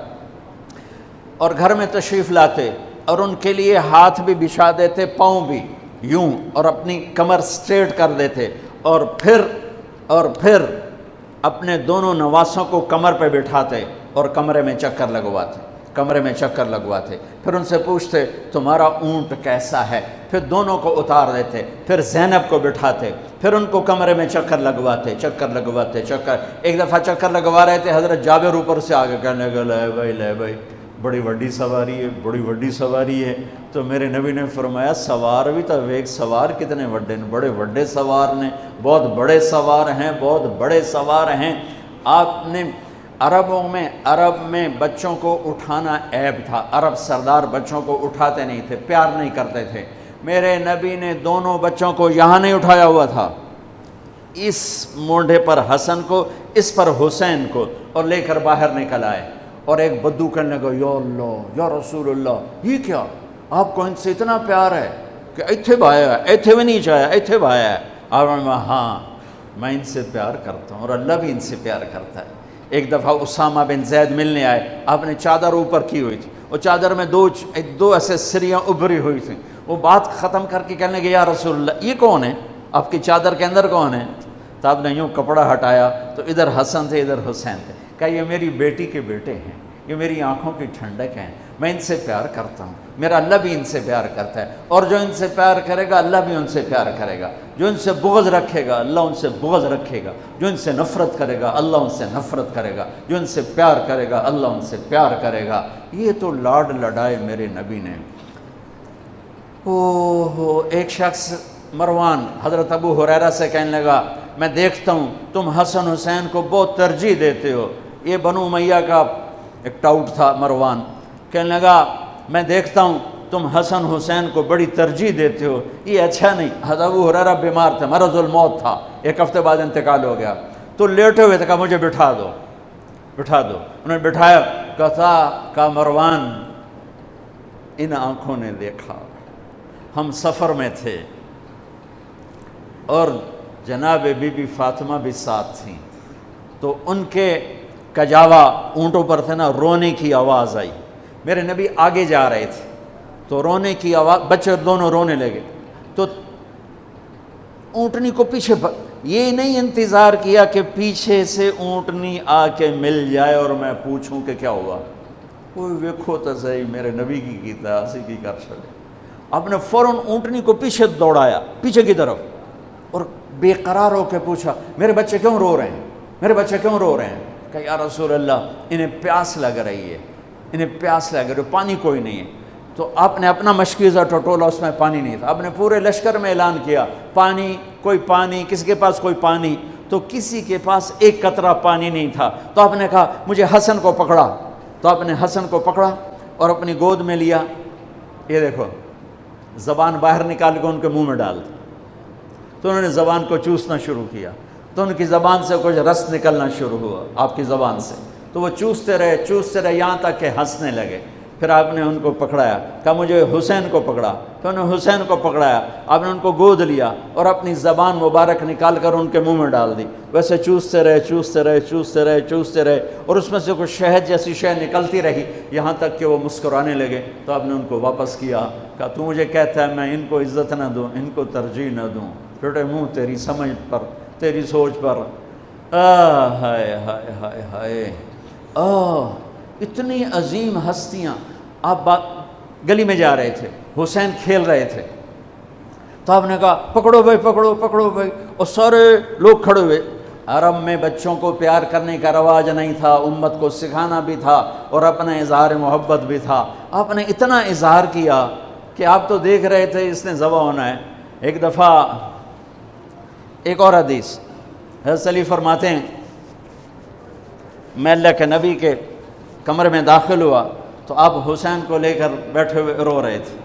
اور گھر میں تشریف لاتے اور ان کے لیے ہاتھ بھی بچھا دیتے، پاؤں بھی یوں، اور اپنی کمر سٹریٹ کر دیتے. اور پھر اپنے دونوں نواسوں کو کمر پہ بٹھاتے اور کمرے میں چکر لگواتے. پھر ان سے پوچھتے تمہارا اونٹ کیسا ہے، پھر دونوں کو اتار دیتے. پھر زینب کو بٹھاتے، پھر ان کو کمرے میں چکر لگواتے. ایک دفعہ چکر لگوا رہے تھے، حضرت جابر اوپر سے آگے کہنے لگے لے بھائی بڑی وڈی سواری ہے. تو میرے نبی نے فرمایا سوار بھی تو ایک سوار کتنے وڈے ہیں، بڑے وڈے سوار نے، بہت بڑے سوار ہیں. آپ نے عرب میں بچوں کو اٹھانا عیب تھا. عرب سردار بچوں کو اٹھاتے نہیں تھے، پیار نہیں کرتے تھے. میرے نبی نے دونوں بچوں کو یہاں نہیں اٹھایا ہوا تھا، اس مونڈے پر حسن کو، اس پر حسین کو، اور لے کر باہر نکل آئے. اور ایک بدو کہنے لگا یا اللہ یا رسول اللہ، یہ کیا آپ کو ان سے اتنا پیار ہے کہ ایتھے بایا ہے، ایتھے بھی نہیں چاہیا، ایتھے بایا ہے. اور ہاں میں ان سے پیار کرتا ہوں اور اللہ بھی ان سے پیار کرتا ہے. ایک دفعہ اسامہ بن زید ملنے آئے، آپ نے چادر اوپر کی ہوئی تھی، وہ چادر میں دو ایسے سریاں ابھری ہوئی تھیں. وہ بات ختم کر کے کہنے لگے یا رسول اللہ یہ کون ہے، آپ کی چادر کے اندر کون ہے؟ تو آپ نے یوں کپڑا ہٹایا تو ادھر حسن تھے ادھر حسین تھے. کہا یہ میری بیٹی کے بیٹے ہیں، یہ میری آنکھوں کی ٹھنڈک ہیں، میں ان سے پیار کرتا ہوں، میرا اللہ بھی ان سے پیار کرتا ہے، اور جو ان سے پیار کرے گا اللہ بھی ان سے پیار کرے گا. جو ان سے بغض رکھے گا اللہ ان سے بغض رکھے گا، جو ان سے نفرت کرے گا اللہ ان سے نفرت کرے گا، جو ان سے پیار کرے گا اللہ ان سے پیار کرے گا. یہ تو لاڈ لڈائے میرے نبی نے. ایک شخص مروان حضرت ابو ہریرہ سے کہنے لگا میں دیکھتا ہوں تم حسن حسین کو بہت ترجیح دیتے ہو، یہ بنو امیہ کا ایک ٹاؤٹ تھا مروان، کہنے لگا میں دیکھتا ہوں تم حسن حسین کو بڑی ترجیح دیتے ہو، یہ اچھا نہیں۔ حضرت ابو ہریرہ بیمار تھے، مرض الموت تھا، 1 ہفتے بعد انتقال ہو گیا، تو لیٹے ہوئے تھے، کہا مجھے بٹھا دو بٹھا دو، انہوں نے بٹھایا، کہا مروان ان آنکھوں نے دیکھا، ہم سفر میں تھے اور جناب بی بی فاطمہ بھی ساتھ تھیں، تو ان کے کجاوا اونٹوں پر تھے نا، رونے کی آواز آئی، میرے نبی آگے جا رہے تھے تو رونے کی آواز، بچے دونوں رونے لگے، تو اونٹنی کو پیچھے یہ نہیں انتظار کیا کہ پیچھے سے اونٹنی آ کے مل جائے اور میں پوچھوں کہ کیا ہوا، کوئی ویکھو تو صحیح میرے نبی کی کیتا اسی کی کر چلے، آپ نے فوراً اونٹنی کو پیچھے دوڑایا، پیچھے کی طرف، اور بے قرار ہو کے پوچھا میرے بچے کیوں رو رہے ہیں، میرے بچے کیوں رو رہے ہیں؟ کہ یا رسول اللہ انہیں پیاس لگ رہی ہے، انہیں پیاس لگ رہی ہے، پانی کوئی نہیں ہے۔ تو آپ نے اپنا مشکیزہ ٹٹولا، اس میں پانی نہیں تھا، آپ نے پورے لشکر میں اعلان کیا پانی، کوئی پانی، کسی کے پاس کوئی پانی، تو کسی کے پاس ایک قطرہ پانی نہیں تھا، تو آپ نے کہا مجھے حسن کو پکڑا، تو آپ نے حسن کو پکڑا اور اپنی گود میں لیا، یہ دیکھو زبان باہر نکال کے ان کے منہ میں ڈال دی، تو انہوں نے زبان کو چوسنا شروع کیا، تو ان کی زبان سے کچھ رس نکلنا شروع ہوا آپ کی زبان سے، تو وہ چوستے رہے یہاں تک کہ ہنسنے لگے۔ پھر آپ نے ان کو پکڑایا، کہا مجھے حسین کو پکڑا، تو انہوں نے حسین کو پکڑایا، آپ نے ان کو گود لیا اور اپنی زبان مبارک نکال کر ان کے منہ میں ڈال دی، ویسے چوستے رہے اور اس میں سے کچھ شہد جیسی شے نکلتی رہی، یہاں تک کہ وہ مسکرانے لگے، تو آپ نے ان کو واپس کیا، کہا تو مجھے کہتا ہے میں ان کو عزت نہ دوں، ان کو ترجیح نہ دوں، چھوٹے منہ تیری سمجھ پر، تیری سوچ پر، ہائے ہائے ہائے ہائے، اتنی عظیم ہستیاں۔ آپ گلی میں جا رہے تھے، حسین کھیل رہے تھے، تو آپ نے کہا پکڑو بھائی پکڑو بھائی، اور سارے لوگ کھڑے ہوئے۔ عرب میں بچوں کو پیار کرنے کا رواج نہیں تھا، امت کو سکھانا بھی تھا اور اپنا اظہار محبت بھی تھا، آپ نے اتنا اظہار کیا کہ آپ تو دیکھ رہے تھے اس نے ذبح ہونا ہے۔ ایک دفعہ ایک اور حدیث، حضرت علی فرماتے ہیں میں اللہ کے نبی کے کمرے میں داخل ہوا تو آپ حسین کو لے کر بیٹھے ہوئے رو رہے تھے،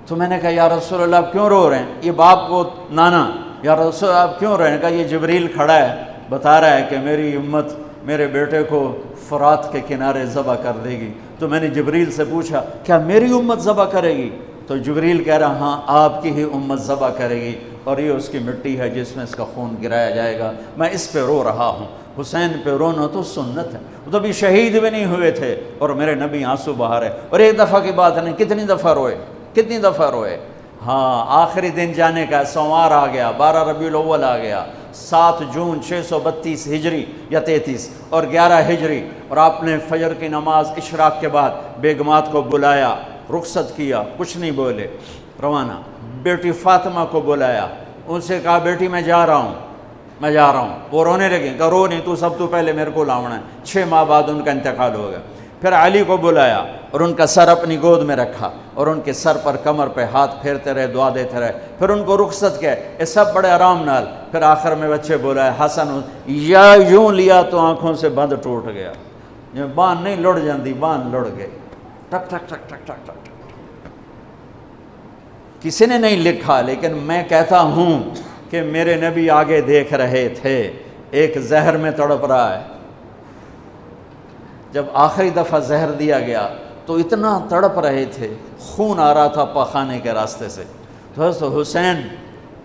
تو میں نے کہا یا رسول اللہ آپ کیوں رو رہے ہیں؟ یہ باپ کو نانا، یا رسول اللہ آپ کیوں رو رہے ہیں؟ کہا یہ جبریل کھڑا ہے، بتا رہا ہے کہ میری امت میرے بیٹے کو فرات کے کنارے ذبح کر دے گی۔ تو میں نے جبریل سے پوچھا کیا میری امت ذبح کرے گی؟ تو جبریل کہہ رہا ہاں آپ کی ہی امت ذبح کرے گی، اور یہ اس کی مٹی ہے جس میں اس کا خون گرایا جائے گا، میں اس پہ رو رہا ہوں۔ حسین پہ رونا تو سنت ہے، وہ تو ابھی شہید بھی نہیں ہوئے تھے اور میرے نبی آنسو بہا رہے، اور ایک دفعہ کی بات نہیں، کتنی دفعہ روئے۔ ہاں آخری دن جانے کا، سوموار آ گیا، 12 ربیع الاول آ گیا، 7 جون 632 ہجری یا 33 اور 11 ہجری، اور آپ نے فجر کی نماز اشراق کے بعد بیگمات کو بلایا، رخصت کیا، کچھ نہیں بولے، روانہ۔ بیٹی فاطمہ کو بلایا، ان سے کہا بیٹی میں جا رہا ہوں، وہ رونے لگیں، کہا رو نہیں، تو سب تو پہلے میرے کو لاؤنا ہے۔ 6 ماہ بعد ان کا انتقال ہو گیا۔ پھر علی کو بلایا اور ان کا سر اپنی گود میں رکھا اور ان کے سر پر کمر پہ ہاتھ پھیرتے رہے، دعا دیتے رہے، پھر ان کو رخصت کیا، یہ سب بڑے آرام نال۔ پھر آخر میں بچے بلائے، حسن یا یوں لیا تو آنکھوں سے بند ٹوٹ گیا، باندھ نہیں لڑ جاندی، باندھ لڑ گئی، ٹک ٹک ٹک ٹک ٹک ٹک۔ کسی نے نہیں لکھا، لیکن میں کہتا ہوں کہ میرے نبی آگے دیکھ رہے تھے، ایک زہر میں تڑپ رہا ہے۔ جب آخری دفعہ زہر دیا گیا تو اتنا تڑپ رہے تھے، خون آ رہا تھا پاخانے کے راستے سے، تو حضرت حسین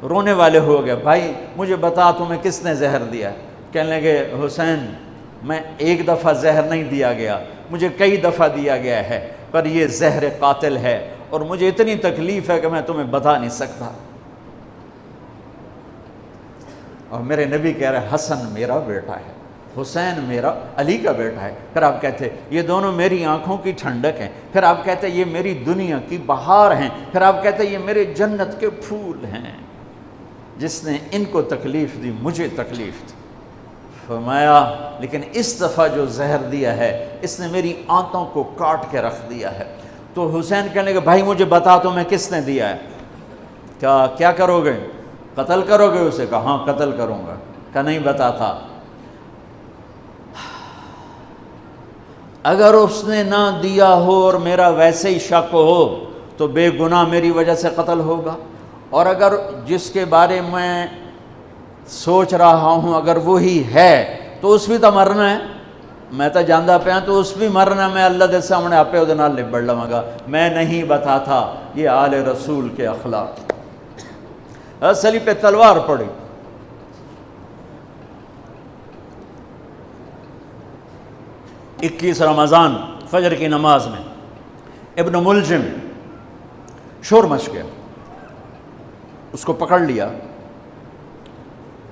رونے والے ہو گئے، بھائی مجھے بتا تمہیں کس نے زہر دیا؟ کہنے لگے حسین میں ایک دفعہ زہر نہیں دیا گیا، مجھے کئی دفعہ دیا گیا ہے، پر یہ زہر قاتل ہے اور مجھے اتنی تکلیف ہے کہ میں تمہیں بتا نہیں سکتا۔ اور میرے نبی کہہ رہے حسن میرا بیٹا ہے، حسین میرا علی کا بیٹا ہے۔ پھر آپ کہتے یہ دونوں میری آنکھوں کی ٹھنڈک ہیں، پھر آپ کہتے یہ میری دنیا کی بہار ہیں، پھر آپ کہتے یہ میرے جنت کے پھول ہیں۔ جس نے ان کو تکلیف دی مجھے تکلیف دی۔ فرمایا لیکن اس دفعہ جو زہر دیا ہے اس نے میری آنتوں کو کاٹ کے رکھ دیا ہے۔ تو حسین کہنے لگے بھائی مجھے بتا تو میں کس نے دیا ہے؟ کیا کرو گے؟ قتل کرو گے اسے؟ کہا ہاں قتل کروں گا۔ کہا نہیں بتاتا۔ اگر اس نے نہ دیا ہو اور میرا ویسے ہی شک ہو تو بے گناہ میری وجہ سے قتل ہوگا، اور اگر جس کے بارے میں سوچ رہا ہوں اگر وہی ہے تو اس بھی تو مرنا ہے، میں تو جاندہ پہ تو اس بھی مرنا، میں اللہ دے سامنے آپ پہ نال لبڑ لواں گا۔ میں نہیں بتا تھا یہ آل رسول کے اخلاق۔ سلی پہ تلوار پڑی، 21 رمضان فجر کی نماز میں ابن ملجم شور مچ گیا، اس کو پکڑ لیا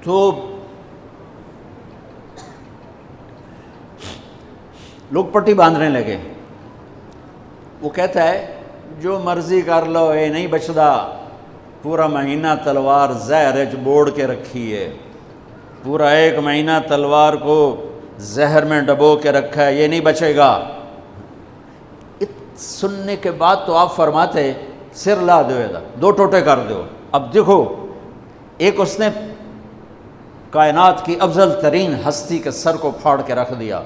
تو لوگ پٹی باندھنے لگے۔ وہ کہتا ہے جو مرضی کر لو، اے نہیں بچدا، پورا مہینہ تلوار زہر وچ بوڑ کے رکھی ہے، پورا 1 مہینہ تلوار کو زہر میں ڈبو کے رکھا ہے، یہ نہیں بچے گا۔ سننے کے بعد تو آپ فرماتے سر لا دو، 2 ٹوٹے کر دو۔ اب دیکھو، ایک اس نے کائنات کی افضل ترین ہستی کے سر کو پھاڑ کے رکھ دیا،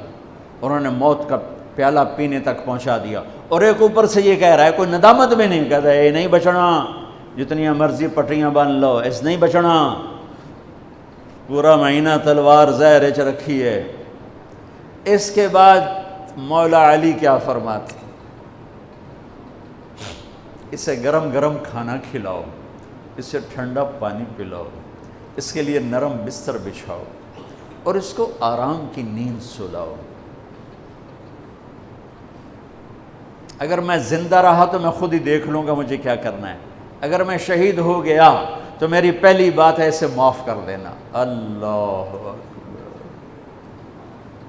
انہوں نے موت کا پیالہ پینے تک پہنچا دیا، اور ایک اوپر سے یہ کہہ رہا ہے، کوئی ندامت بھی نہیں، کہتا ہے یہ نہیں بچنا، جتنی مرضی پٹیاں باندھ لو، اس نہیں بچنا، پورا مہینہ تلوار زہر وچ رکھی ہے۔ اس کے بعد مولا علی کیا فرماتے، اسے گرم گرم کھانا کھلاؤ، اسے ٹھنڈا پانی پلاؤ، اس کے لیے نرم بستر بچھاؤ اور اس کو آرام کی نیند سلاؤ۔ اگر میں زندہ رہا تو میں خود ہی دیکھ لوں گا مجھے کیا کرنا ہے، اگر میں شہید ہو گیا تو میری پہلی بات ہے اسے معاف کر دینا۔ اللہ اکبر،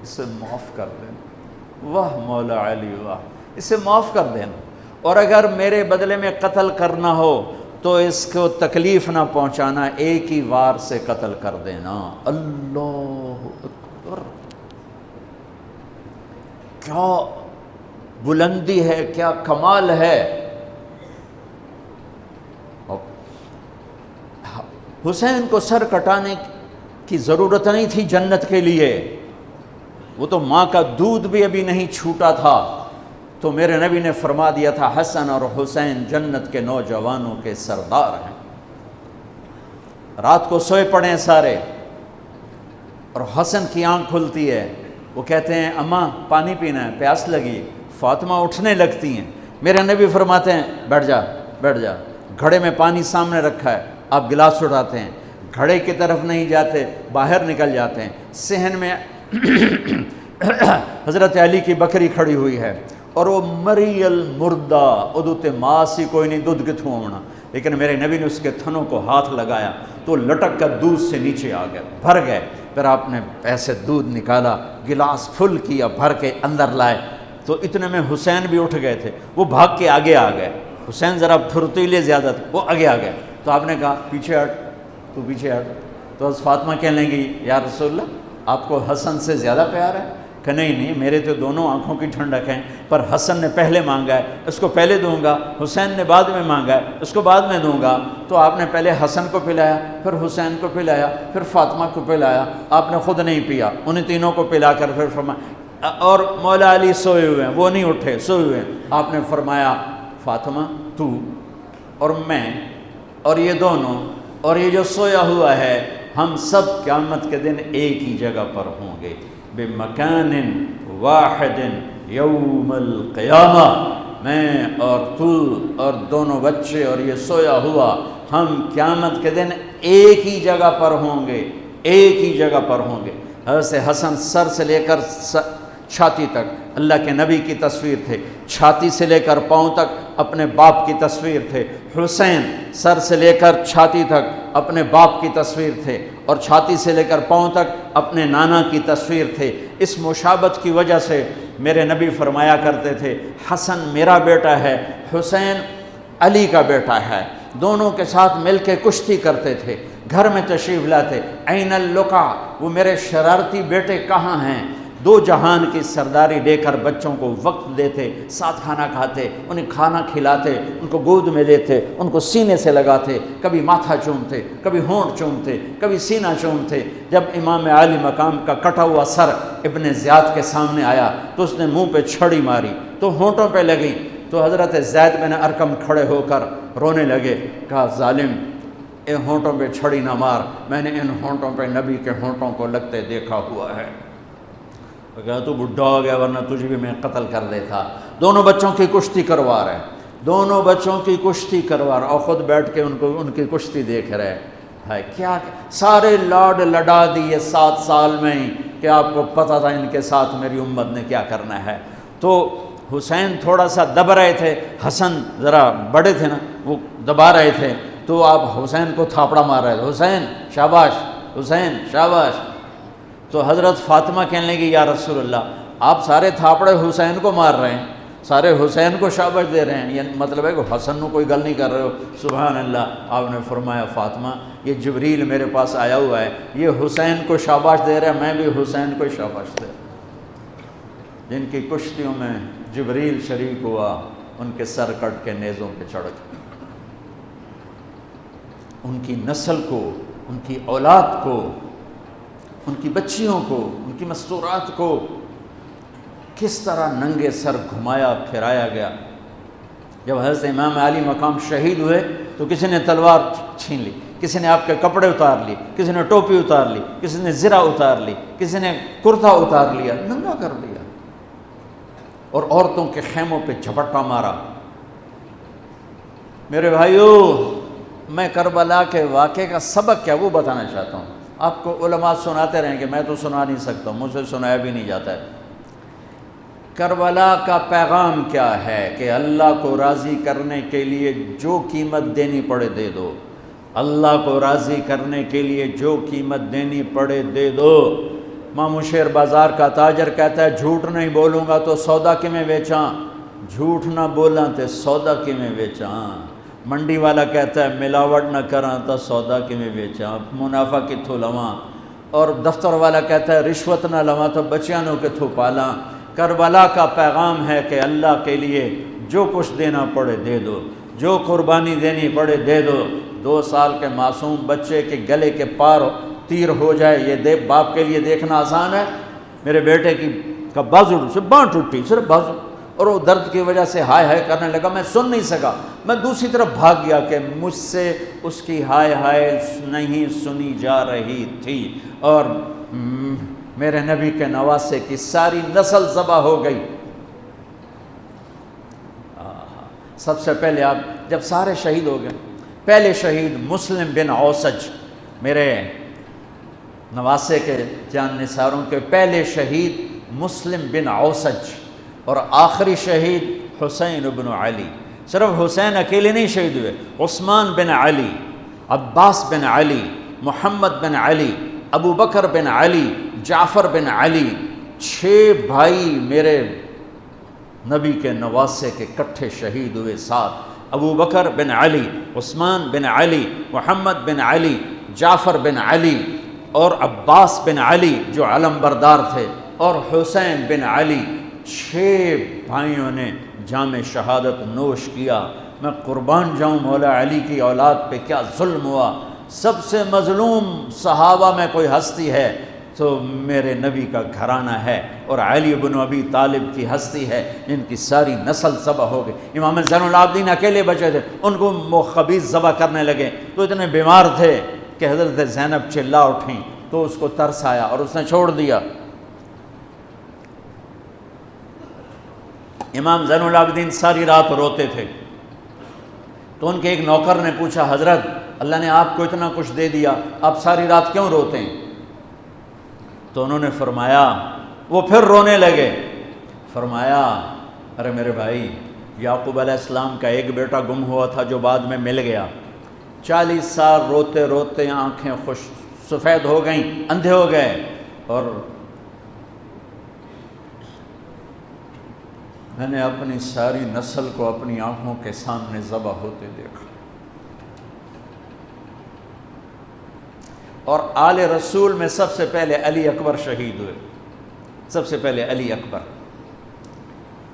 اسے معاف کر دینا، واہ مولا علی واہ، اسے معاف کر دینا، اور اگر میرے بدلے میں قتل کرنا ہو تو اس کو تکلیف نہ پہنچانا، ایک ہی وار سے قتل کر دینا۔ اللہ اکبر، کیا بلندی ہے، کیا کمال ہے۔ حسین کو سر کٹانے کی ضرورت نہیں تھی جنت کے لیے، وہ تو ماں کا دودھ بھی ابھی نہیں چھوٹا تھا، تو میرے نبی نے فرما دیا تھا حسن اور حسین جنت کے نوجوانوں کے سردار ہیں۔ رات کو سوئے پڑے ہیں سارے، اور حسن کی آنکھ کھلتی ہے، وہ کہتے ہیں اماں پانی پینا ہے، پیاس لگی۔ فاطمہ اٹھنے لگتی ہیں، میرے نبی فرماتے ہیں بیٹھ جا بیٹھ جا، گھڑے میں پانی سامنے رکھا ہے، آپ گلاس اٹھاتے ہیں، گھڑے کی طرف نہیں جاتے، باہر نکل جاتے ہیں۔ صحن میں حضرت علی کی بکری کھڑی ہوئی ہے، اور وہ مری المردہ، ادوتے ماسی کوئی نہیں، دودھ کتھوں ہونا، لیکن میرے نبی نے اس کے تھنوں کو ہاتھ لگایا تو لٹک کر دودھ سے نیچے آ گئے، بھر گئے۔ پھر آپ نے ایسے دودھ نکالا، گلاس فل کیا، بھر کے اندر لائے، تو اتنے میں حسین بھی اٹھ گئے تھے، وہ بھاگ کے آگے آ گئے۔ حسین ذرا پھرتیلے زیادہ تھے، وہ آگے آ گئے، تو آپ نے کہا پیچھے ہٹ، تو پیچھے ہٹ۔ تو فاطمہ کہنے لگی یا رسول اللہ آپ کو حسن سے زیادہ پیار ہے؟ کہ نہیں، میرے تو دونوں آنکھوں کی ٹھنڈک ہیں، پر حسن نے پہلے مانگا ہے، اس کو پہلے دوں گا، حسین نے بعد میں مانگا ہے، اس کو بعد میں دوں گا۔ تو آپ نے پہلے حسن کو پلایا، پھر حسین کو پلایا، پھر فاطمہ کو پلایا، آپ نے خود نہیں پیا، انہیں تینوں کو پلا کر پھر فرمایا، اور مولا علی سوئے ہوئے ہیں، وہ نہیں اٹھے، سوئے ہوئے ہیں۔ آپ نے فرمایا فاطمہ تو اور میں اور یہ دونوں اور یہ جو سویا ہوا ہے، ہم سب قیامت کے دن ایک ہی جگہ پر ہوں گے، بمکان واحد یوم القیامہ، میں اور تو اور دونوں بچے اور یہ سویا ہوا، ہم قیامت کے دن ایک ہی جگہ پر ہوں گے، ایک ہی جگہ پر ہوں گے۔ حضرت حسن سر سے لے کر چھاتی تک اللہ کے نبی کی تصویر تھے، چھاتی سے لے کر پاؤں تک اپنے باپ کی تصویر تھے۔ حسین سر سے لے کر چھاتی تک اپنے باپ کی تصویر تھے، اور چھاتی سے لے کر پاؤں تک اپنے نانا کی تصویر تھے۔ اس مشابہت کی وجہ سے میرے نبی فرمایا کرتے تھے حسن میرا بیٹا ہے، حسین علی کا بیٹا ہے، دونوں کے ساتھ مل کے کشتی کرتے تھے، گھر میں تشریف لاتے۔ عین اللقا، وہ میرے شرارتی بیٹے کہاں ہیں؟ دو جہان کی سرداری دے کر بچوں کو وقت دیتے، ساتھ کھانا کھاتے، انہیں کھانا کھلاتے، ان کو گود میں لیتے، ان کو سینے سے لگاتے، کبھی ماتھا چومتے، کبھی ہونٹ چومتے، کبھی سینہ چومتے۔ جب امام عالی مقام کا کٹا ہوا سر ابن زیاد کے سامنے آیا تو اس نے منہ پہ چھڑی ماری تو ہونٹوں پہ لگی، تو حضرت زید بن ارقم کھڑے ہو کر رونے لگے، کہا ظالم ان ہونٹوں پہ چھڑی نہ مار، میں نے ان ہونٹوں پہ نبی کے ہونٹوں کو لگتے دیکھا ہوا ہے۔ تو کہا تو بڈھا ہو گیا ورنہ تجھے بھی میں قتل کر دیتا۔ دونوں بچوں کی کشتی کروا رہے، دونوں بچوں کی کشتی کروا رہے اور خود بیٹھ کے ان کی کشتی دیکھ رہے۔ ہے کیا سارے لاڈ لڈا دیے 7 سال میں ہی کہ آپ کو پتہ تھا ان کے ساتھ میری امت نے کیا کرنا ہے۔ تو حسین تھوڑا سا دب رہے تھے، حسن ذرا بڑے تھے نا، وہ دبا رہے تھے، تو آپ حسین کو تھاپڑا مار رہے تھے، حسین شاباش، حسین شاباش۔ تو حضرت فاطمہ کہنے لگی یا رسول اللہ آپ سارے تھاپڑے حسین کو مار رہے ہیں، سارے حسین کو شاباش دے رہے ہیں، یہ مطلب ہے کہ حسن نو کوئی گل نہیں کر رہے ہو؟ سبحان اللہ۔ آپ نے فرمایا فاطمہ یہ جبریل میرے پاس آیا ہوا ہے، یہ حسین کو شاباش دے رہا ہے، میں بھی حسین کو شاباش دے رہا ہوں۔ جن کی کشتیوں میں جبریل شریک ہوا ان کے سر کٹ کے نیزوں پہ چڑھ گئے، ان کی نسل کو، ان کی اولاد کو، ان کی بچیوں کو، ان کی مستورات کو کس طرح ننگے سر گھمایا پھرایا گیا۔ جب حضرت امام علی مقام شہید ہوئے تو کسی نے تلوار چھین لی، کسی نے آپ کے کپڑے اتار لی، کسی نے ٹوپی اتار لی، کسی نے زرہ اتار لی، کسی نے کرتا اتار لیا، ننگا کر دیا اور عورتوں کے خیموں پہ جھپٹا مارا۔ میرے بھائیو، میں کربلا کے واقعے کا سبق کیا وہ بتانا چاہتا ہوں۔ آپ کو علماء سناتے رہیں گے، میں تو سنا نہیں سکتا، مجھ سے سنایا بھی نہیں جاتا ہے۔ کربلا کا پیغام کیا ہے کہ اللہ کو راضی کرنے کے لیے جو قیمت دینی پڑے دے دو، اللہ کو راضی کرنے کے لیے جو قیمت دینی پڑے دے دو۔ مامو شیر بازار کا تاجر کہتا ہے جھوٹ نہیں بولوں گا تو سودا کی میں بیچاں، جھوٹ نہ بولاں تے سودا کی میں بیچاں۔ منڈی والا کہتا ہے ملاوٹ نہ کراں تو سودا کی میں بیچاں، منافع کتھوں لواں۔ اور دفتر والا کہتا ہے رشوت نہ لواں تو بچیاں نو کتھوں پالاں۔ کربلا کا پیغام ہے کہ اللہ کے لیے جو کچھ دینا پڑے دے دو، جو قربانی دینی پڑے دے دو۔ 2 سال کے معصوم بچے کے گلے کے پار تیر ہو جائے، یہ باپ کے لیے دیکھنا آسان ہے؟ میرے بیٹے کا بازو سے باں ٹوٹی، صرف بازو، اور وہ درد کی وجہ سے ہائے ہائے کرنے لگا، میں سن نہیں سکا، میں دوسری طرف بھاگ گیا کہ مجھ سے اس کی ہائے ہائے نہیں سنی جا رہی تھی، اور میرے نبی کے نواسے کی ساری نسل ذبح ہو گئی۔ سب سے پہلے آپ جب سارے شہید ہو گئے، پہلے شہید مسلم بن اوسج، میرے نواسے کے جان نثاروں کے پہلے شہید مسلم بن اوسج، اور آخری شہید حسین بن علی۔ صرف حسین اکیلے نہیں شہید ہوئے، عثمان بن علی، عباس بن علی، محمد بن علی، ابو بکر بن علی، جعفر بن علی، 6 بھائی میرے نبی کے نواسے کے کٹھے شہید ہوئے ساتھ۔ ابو بکر بن علی، عثمان بن علی، محمد بن علی، جعفر بن علی اور عباس بن علی جو علم بردار تھے، اور حسین بن علی، 6 بھائیوں نے جام شہادت نوش کیا۔ میں قربان جاؤں مولا علی کی اولاد پہ کیا ظلم ہوا۔ سب سے مظلوم صحابہ میں کوئی ہستی ہے تو میرے نبی کا گھرانہ ہے، اور علی بن ابی طالب کی ہستی ہے جن کی ساری نسل ذبح ہو گئی۔ امام زین العابدین اکیلے بچے تھے، ان کو خبیث ذبح کرنے لگے تو اتنے بیمار تھے کہ حضرت زینب چلا اٹھیں تو اس کو ترس آیا اور اس نے چھوڑ دیا۔ امام زین العابدین ساری رات روتے تھے، تو ان کے ایک نوکر نے پوچھا حضرت اللہ نے آپ کو اتنا کچھ دے دیا، آپ ساری رات کیوں روتے ہیں؟ تو انہوں نے فرمایا، وہ پھر رونے لگے، فرمایا ارے میرے بھائی، یعقوب علیہ السلام کا ایک بیٹا گم ہوا تھا جو بعد میں مل گیا، 40 سال روتے روتے آنکھیں سفید ہو گئیں، اندھے ہو گئے، اور میں نے اپنی ساری نسل کو اپنی آنکھوں کے سامنے ذبح ہوتے دیکھا۔ اور آل رسول میں سب سے پہلے علی اکبر شہید ہوئے، سب سے پہلے علی اکبر،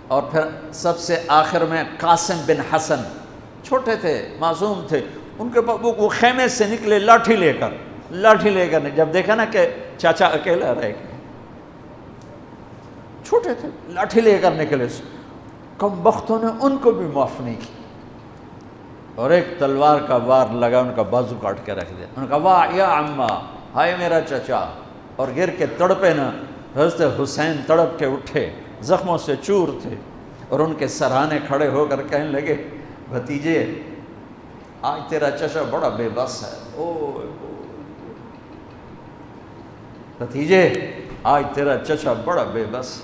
اور پھر سب سے آخر میں قاسم بن حسن، چھوٹے تھے، معصوم تھے، ان کے پاس وہ خیمے سے نکلے لاٹھی لے کر جب دیکھا نا کہ چاچا اکیلا رہ گئے، چھوٹے تھے، لاٹھی لے کر نکلے، کم بختوں نے ان کو بھی معاف نہیں کی، اور ایک تلوار کا وار لگا، ان کا بازو کاٹ کے رکھ دیا، انہوں نے کہا واہ یا عمہ، ہائے میرا چچا، اور گر کے تڑپے نا، حضرت حسین تڑپ کے اٹھے، زخموں سے چور تھے، اور ان کے سرہانے کھڑے ہو کر کہنے لگے بھتیجے آج تیرا چچا بڑا بے بس ہے، بھتیجے آج تیرا چچا بڑا بے بس،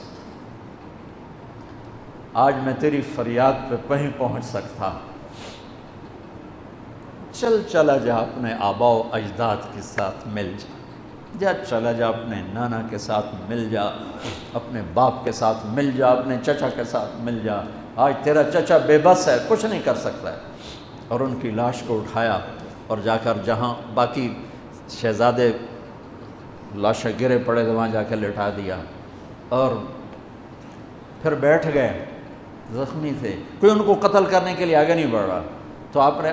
آج میں تیری فریاد پہ کہیں پہنچ سکتا، چلا جا اپنے آباء و اجداد کے ساتھ مل جا، چلا جا اپنے نانا کے ساتھ مل جا، اپنے باپ کے ساتھ مل جا، اپنے چچا کے ساتھ مل جا، آج تیرا چچا بے بس ہے، کچھ نہیں کر سکتا ہے۔ اور ان کی لاش کو اٹھایا اور جا کر جہاں باقی شہزادے لاشیں گرے پڑے تھے وہاں جا کے لٹا دیا، اور پھر بیٹھ گئے، زخمی تھے، کوئی ان کو قتل کرنے کے لیے آگے نہیں بڑھ رہا، تو آپ نے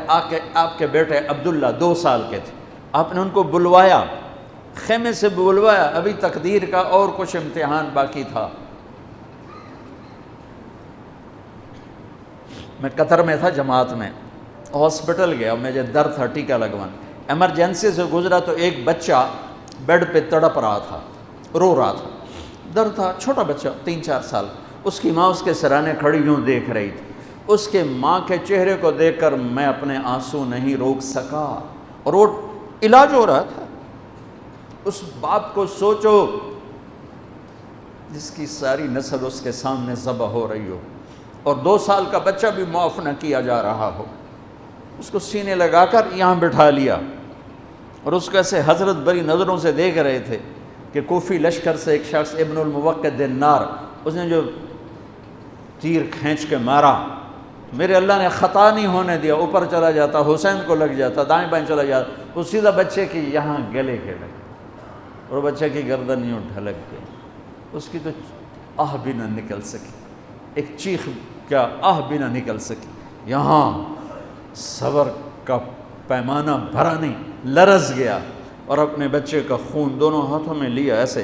آپ کے بیٹے عبداللہ 2 سال کے تھے، آپ نے ان کو بلوایا، خیمے سے بلوایا، ابھی تقدیر کا اور کچھ امتحان باقی تھا۔ میں قطر میں تھا جماعت میں، ہاسپٹل گیا، مجھے درد تھا ٹیکا لگوان، ایمرجنسی سے گزرا تو ایک بچہ بیڈ پہ تڑپ رہا تھا، رو رہا تھا، درد تھا، چھوٹا بچہ 3-4 سال، اس کی ماں اس کے سرانے کھڑی یوں دیکھ رہی تھی، اس کے ماں کے چہرے کو دیکھ کر میں اپنے آنسو نہیں روک سکا، اور وہ علاج ہو رہا تھا۔ اس باپ کو سوچو جس کی ساری نسل اس کے سامنے ذبح ہو رہی ہو، اور 2 سال کا بچہ بھی معاف نہ کیا جا رہا ہو، اس کو سینے لگا کر یہاں بٹھا لیا، اور اس کو ایسے حضرت بری نظروں سے دیکھ رہے تھے کہ کوفی لشکر سے ایک شخص ابن الموقد النار، اس نے جو تیر کھینچ کے مارا، میرے اللہ نے خطا نہیں ہونے دیا، اوپر چلا جاتا، حسین کو لگ جاتا، دائیں بائیں چلا جاتا، وہ سیدھا بچے کی یہاں گلے کے لگے، اور بچے کی گردن یوں ڈھلک گئی، اس کی تو آہ بھی نہ نکل سکی، ایک چیخ کیا آہ بھی نہ نکل سکی، یہاں صبر کا پیمانہ بھرا نہیں، لرز گیا، اور اپنے بچے کا خون دونوں ہاتھوں میں لیا، ایسے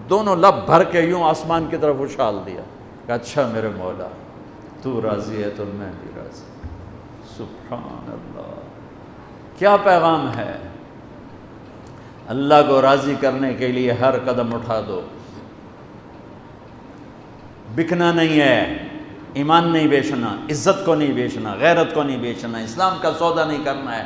دونوں لب بھر کے یوں آسمان کی طرف اچھال دیا کہ اچھا میرے مولا تو راضی ہے تو میں بھی راضی۔ سبحان اللہ، کیا پیغام ہے! اللہ کو راضی کرنے کے لیے ہر قدم اٹھا دو، بکنا نہیں ہے، ایمان نہیں بیچنا، عزت کو نہیں بیچنا، غیرت کو نہیں بیچنا، اسلام کا سودا نہیں کرنا ہے،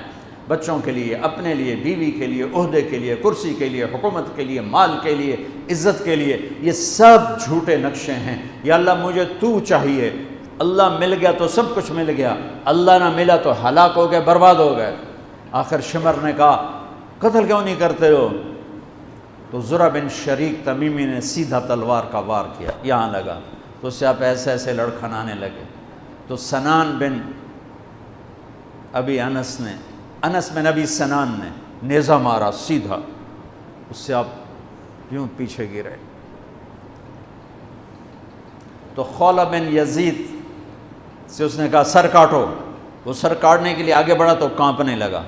بچوں کے لیے، اپنے لیے، بیوی کے لیے، عہدے کے لیے، کرسی کے لیے، حکومت کے لیے، مال کے لیے، عزت کے لیے، یہ سب جھوٹے نقشے ہیں۔ یا اللہ مجھے تو چاہیے، اللہ مل گیا تو سب کچھ مل گیا، اللہ نہ ملا تو ہلاک ہو گئے، برباد ہو گئے۔ آخر شمر نے کہا قتل کیوں نہیں کرتے ہو؟ تو زرع بن شریک تمیمی نے سیدھا تلوار کا وار کیا، یہاں لگا، تو اس سے آپ ایسے ایسے لڑکھنانے لگے، تو سنان بن ابی انس بن ابی سنان نے نیزہ مارا سیدھا، اس سے آپ یوں پیچھے گرے۔ تو خولہ بن یزید سے اس نے کہا سر کاٹو، وہ سر کاٹنے کے لیے آگے بڑھا تو کانپنے لگا،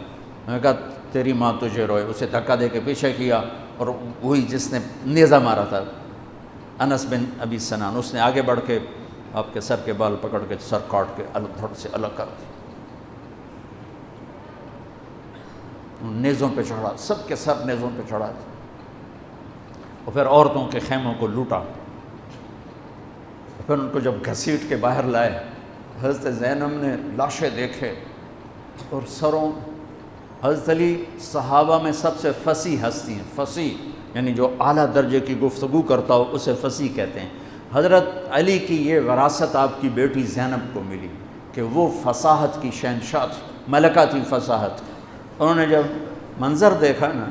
میں نے کہا تیری ماں تجھے روئے، اسے دھکا دے کے پیچھے کیا، اور وہی جس نے نیزہ مارا تھا انس بن ابی سنان، اس نے آگے بڑھ کے آپ کے سر کے بال پکڑ کے سر کاٹ کے دھڑ سے الگ کر دیا، نیزوں پہ چڑھا، سب کے سر نیزوں پہ چڑھا دیا، اور پھر عورتوں کے خیموں کو لوٹا، پھر ان کو جب گھسیٹ کے باہر لائے، حضرت زینب نے لاشیں دیکھے اور سروں، حضرت علی صحابہ میں سب سے فصیح ہستی ہیں، فصیح یعنی جو اعلیٰ درجے کی گفتگو کرتا ہو اسے فصیح کہتے ہیں۔ حضرت علی کی یہ وراثت آپ کی بیٹی زینب کو ملی کہ وہ فصاحت کی شہنشاہ تھی، ملکہ تھی فصاحت۔ انہوں نے جب منظر دیکھا نا،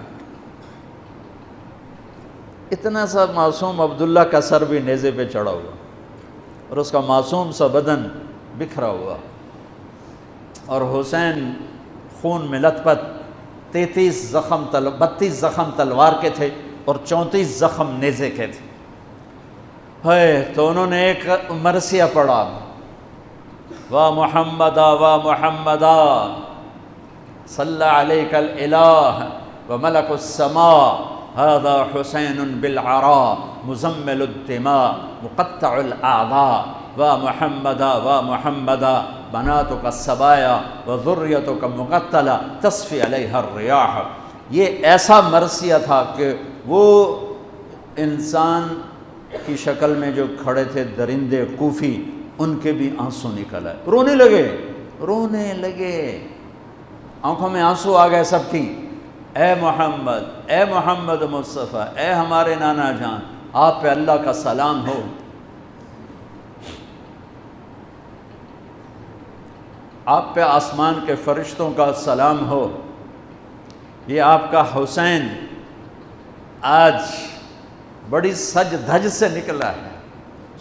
اتنا سا معصوم عبداللہ کا سر بھی نیزے پہ چڑھا ہوا، اور اس کا معصوم سا بدن بکھرا ہوا، اور حسین خون میں لت پت، 32 زخم تلوار کے تھے، اور 34 زخم نیزے کے تھے. تو انہوں نے ایک مرثیہ پڑھا، وا محمدا وا محمدا صلی علیک الالہ وملک السماء هذا حسین بالعراء مزمل الدماء مقطع الاعضاء وا محمدا وا محمدا بناتک السبایا وذریتک مقتلہ تصفی علیہ الریاح. یہ ایسا مرثیہ تھا کہ وہ انسان کی شکل میں جو کھڑے تھے درندے کوفی، ان کے بھی آنسو نکل آئے، رونے لگے، آنکھوں میں آنسو آ گئے سب کی. اے محمد مصطفیٰ، اے ہمارے نانا جان، آپ پہ اللہ کا سلام ہو، آپ پہ آسمان کے فرشتوں کا سلام ہو. یہ آپ کا حسین آج بڑی سج دھج سے نکلا ہے،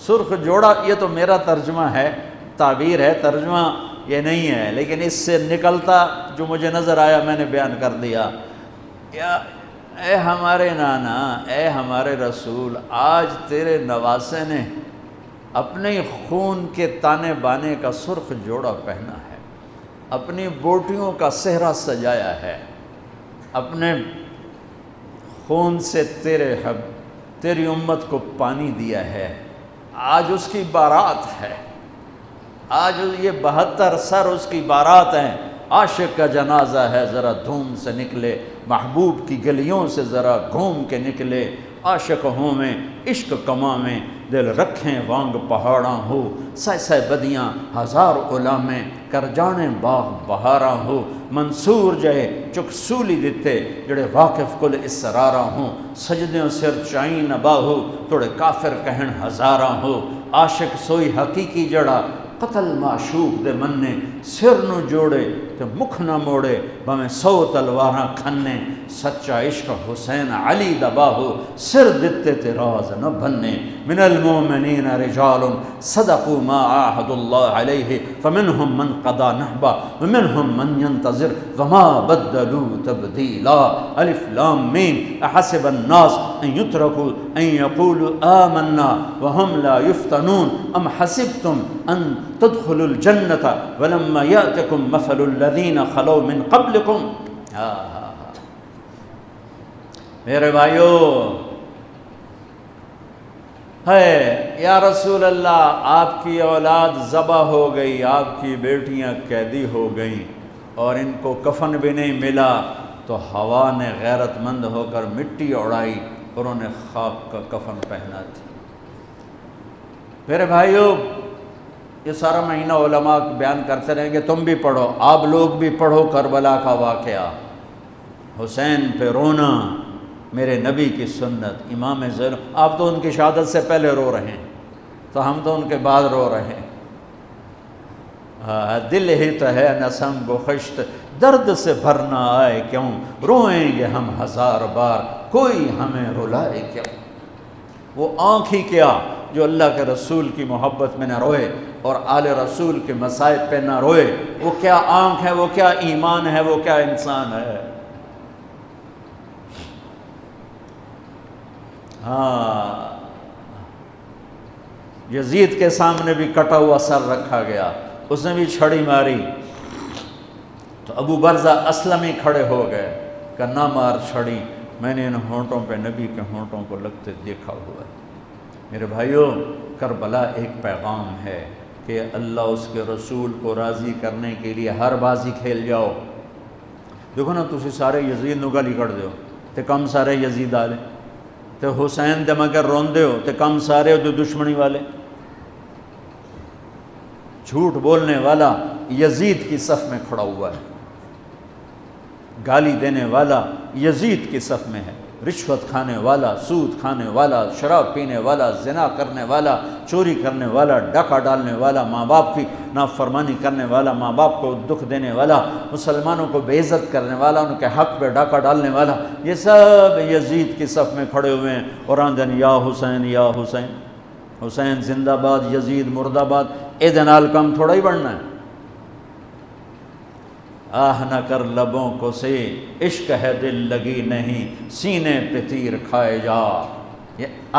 سرخ جوڑا. یہ تو میرا ترجمہ ہے، تعبیر ہے، ترجمہ یہ نہیں ہے، لیکن اس سے نکلتا جو مجھے نظر آیا میں نے بیان کر دیا. یا اے ہمارے نانا، اے ہمارے رسول، آج تیرے نواسے نے اپنے خون کے تانے بانے کا سرخ جوڑا پہنا ہے، اپنی بوٹیوں کا صحرا سجایا ہے، اپنے خون سے تیری امت کو پانی دیا ہے. آج اس کی بارات ہے، آج یہ 72 سر اس کی بارات ہیں. عاشق کا جنازہ ہے، ذرا دھوم سے نکلے، محبوب کی گلیوں سے ذرا گھوم کے نکلے. عاشق ہوں میں عشق کماں میں، دل رکھیں وانگ پہاڑاں ہو. سہ بدیاں ہزار غلامیں، کر جانے باغ بہاراں ہو. منصور جہے چک سولی دتے، جڑے واقف کل اسراراں ہوں. سجدیوں سر چائیں نبا ہو، توڑے کافر کہن ہزاراں ہو. عاشق سوئی حقیقی جڑا، قتل معشوق دے مننے. سر نو جوڑے تے مکھ نہ موڑے، بھویں 100 تلواراں کھنے. سچا عشق حسین علی دبا ہو، سر دتے تے راز نہ بننے. من المومنین رجال صدقوا ما عاہدوا اللہ علیہ، فمنہم من قضا نحبہ ومنہم من ينتظر وما بدلوا تبدیلا. الف لام میم. احسب الناس ان يتركوا ان يقولوا آمنا وهم لا يفتنون ام حسبتم ان تدخلوا الجنة ولما يأتكم مثل الذين خلوا من قبلكم. میرے بھائیو، ہے یا رسول اللہ، آپ کی اولاد ذبح ہو گئی، آپ کی بیٹیاں قیدی ہو گئیں اور ان کو کفن بھی نہیں ملا، تو ہوا نے غیرت مند ہو کر مٹی اڑائی اور انہیں خاک کا کفن پہنا تھی. میرے بھائیو، یہ سارا مہینہ علماء بیان کرتے رہیں گے، تم بھی پڑھو، آپ لوگ بھی پڑھو کربلا کا واقعہ. حسین پہ رونا میرے نبی کی سنت. امام زین، آپ تو ان کی شہادت سے پہلے رو رہے ہیں، تو ہم تو ان کے بعد رو رہے ہیں. دل ہی تو ہے نسم گخشت، درد سے بھرنا آئے کیوں، روئیں گے ہم 1000 بار، کوئی ہمیں رلائے کیوں. وہ آنکھ ہی کیا جو اللہ کے رسول کی محبت میں نہ روئے اور آل رسول کے مصائب پہ نہ روئے. وہ کیا آنکھ ہے، وہ کیا ایمان ہے، وہ کیا انسان ہے. یزید کے سامنے بھی کٹا ہوا سر رکھا گیا، اس نے بھی چھڑی ماری تو ابو برزہ اسلمی کھڑے ہو گئے کہ نہ مار چھڑی، میں نے ان ہونٹوں پہ نبی کے ہونٹوں کو لگتے دیکھا ہوا ہے. میرے بھائیوں، کربلا ایک پیغام ہے کہ اللہ اس کے رسول کو راضی کرنے کے لیے ہر بازی کھیل جاؤ. دیکھو نا، تسی سارے یزید نو گالی کر دیو تے کم سارے یزید آلے، تے حسین دے مگر روندے ہو تے کم سارے ہو دشمنی والے. جھوٹ بولنے والا یزید کی صف میں کھڑا ہوا ہے، گالی دینے والا یزید کی صف میں ہے، رشوت کھانے والا، سود کھانے والا، شراب پینے والا، زنا کرنے والا، چوری کرنے والا، ڈاکہ ڈالنے والا، ماں باپ کی نافرمانی کرنے والا، ماں باپ کو دکھ دینے والا، مسلمانوں کو بے عزت کرنے والا، ان کے حق پہ ڈاکہ ڈالنے والا، یہ سب یزید کی صف میں کھڑے ہوئے ہیں اور آندن یا حسین یا حسین. حسین زندہ باد، یزید مردہ باد. اے دنال کم تھوڑا ہی بڑھنا ہے. آہ نہ کر لبوں کو سے، عشق ہے دل لگی نہیں، سینے پہ تیر کھائے جا،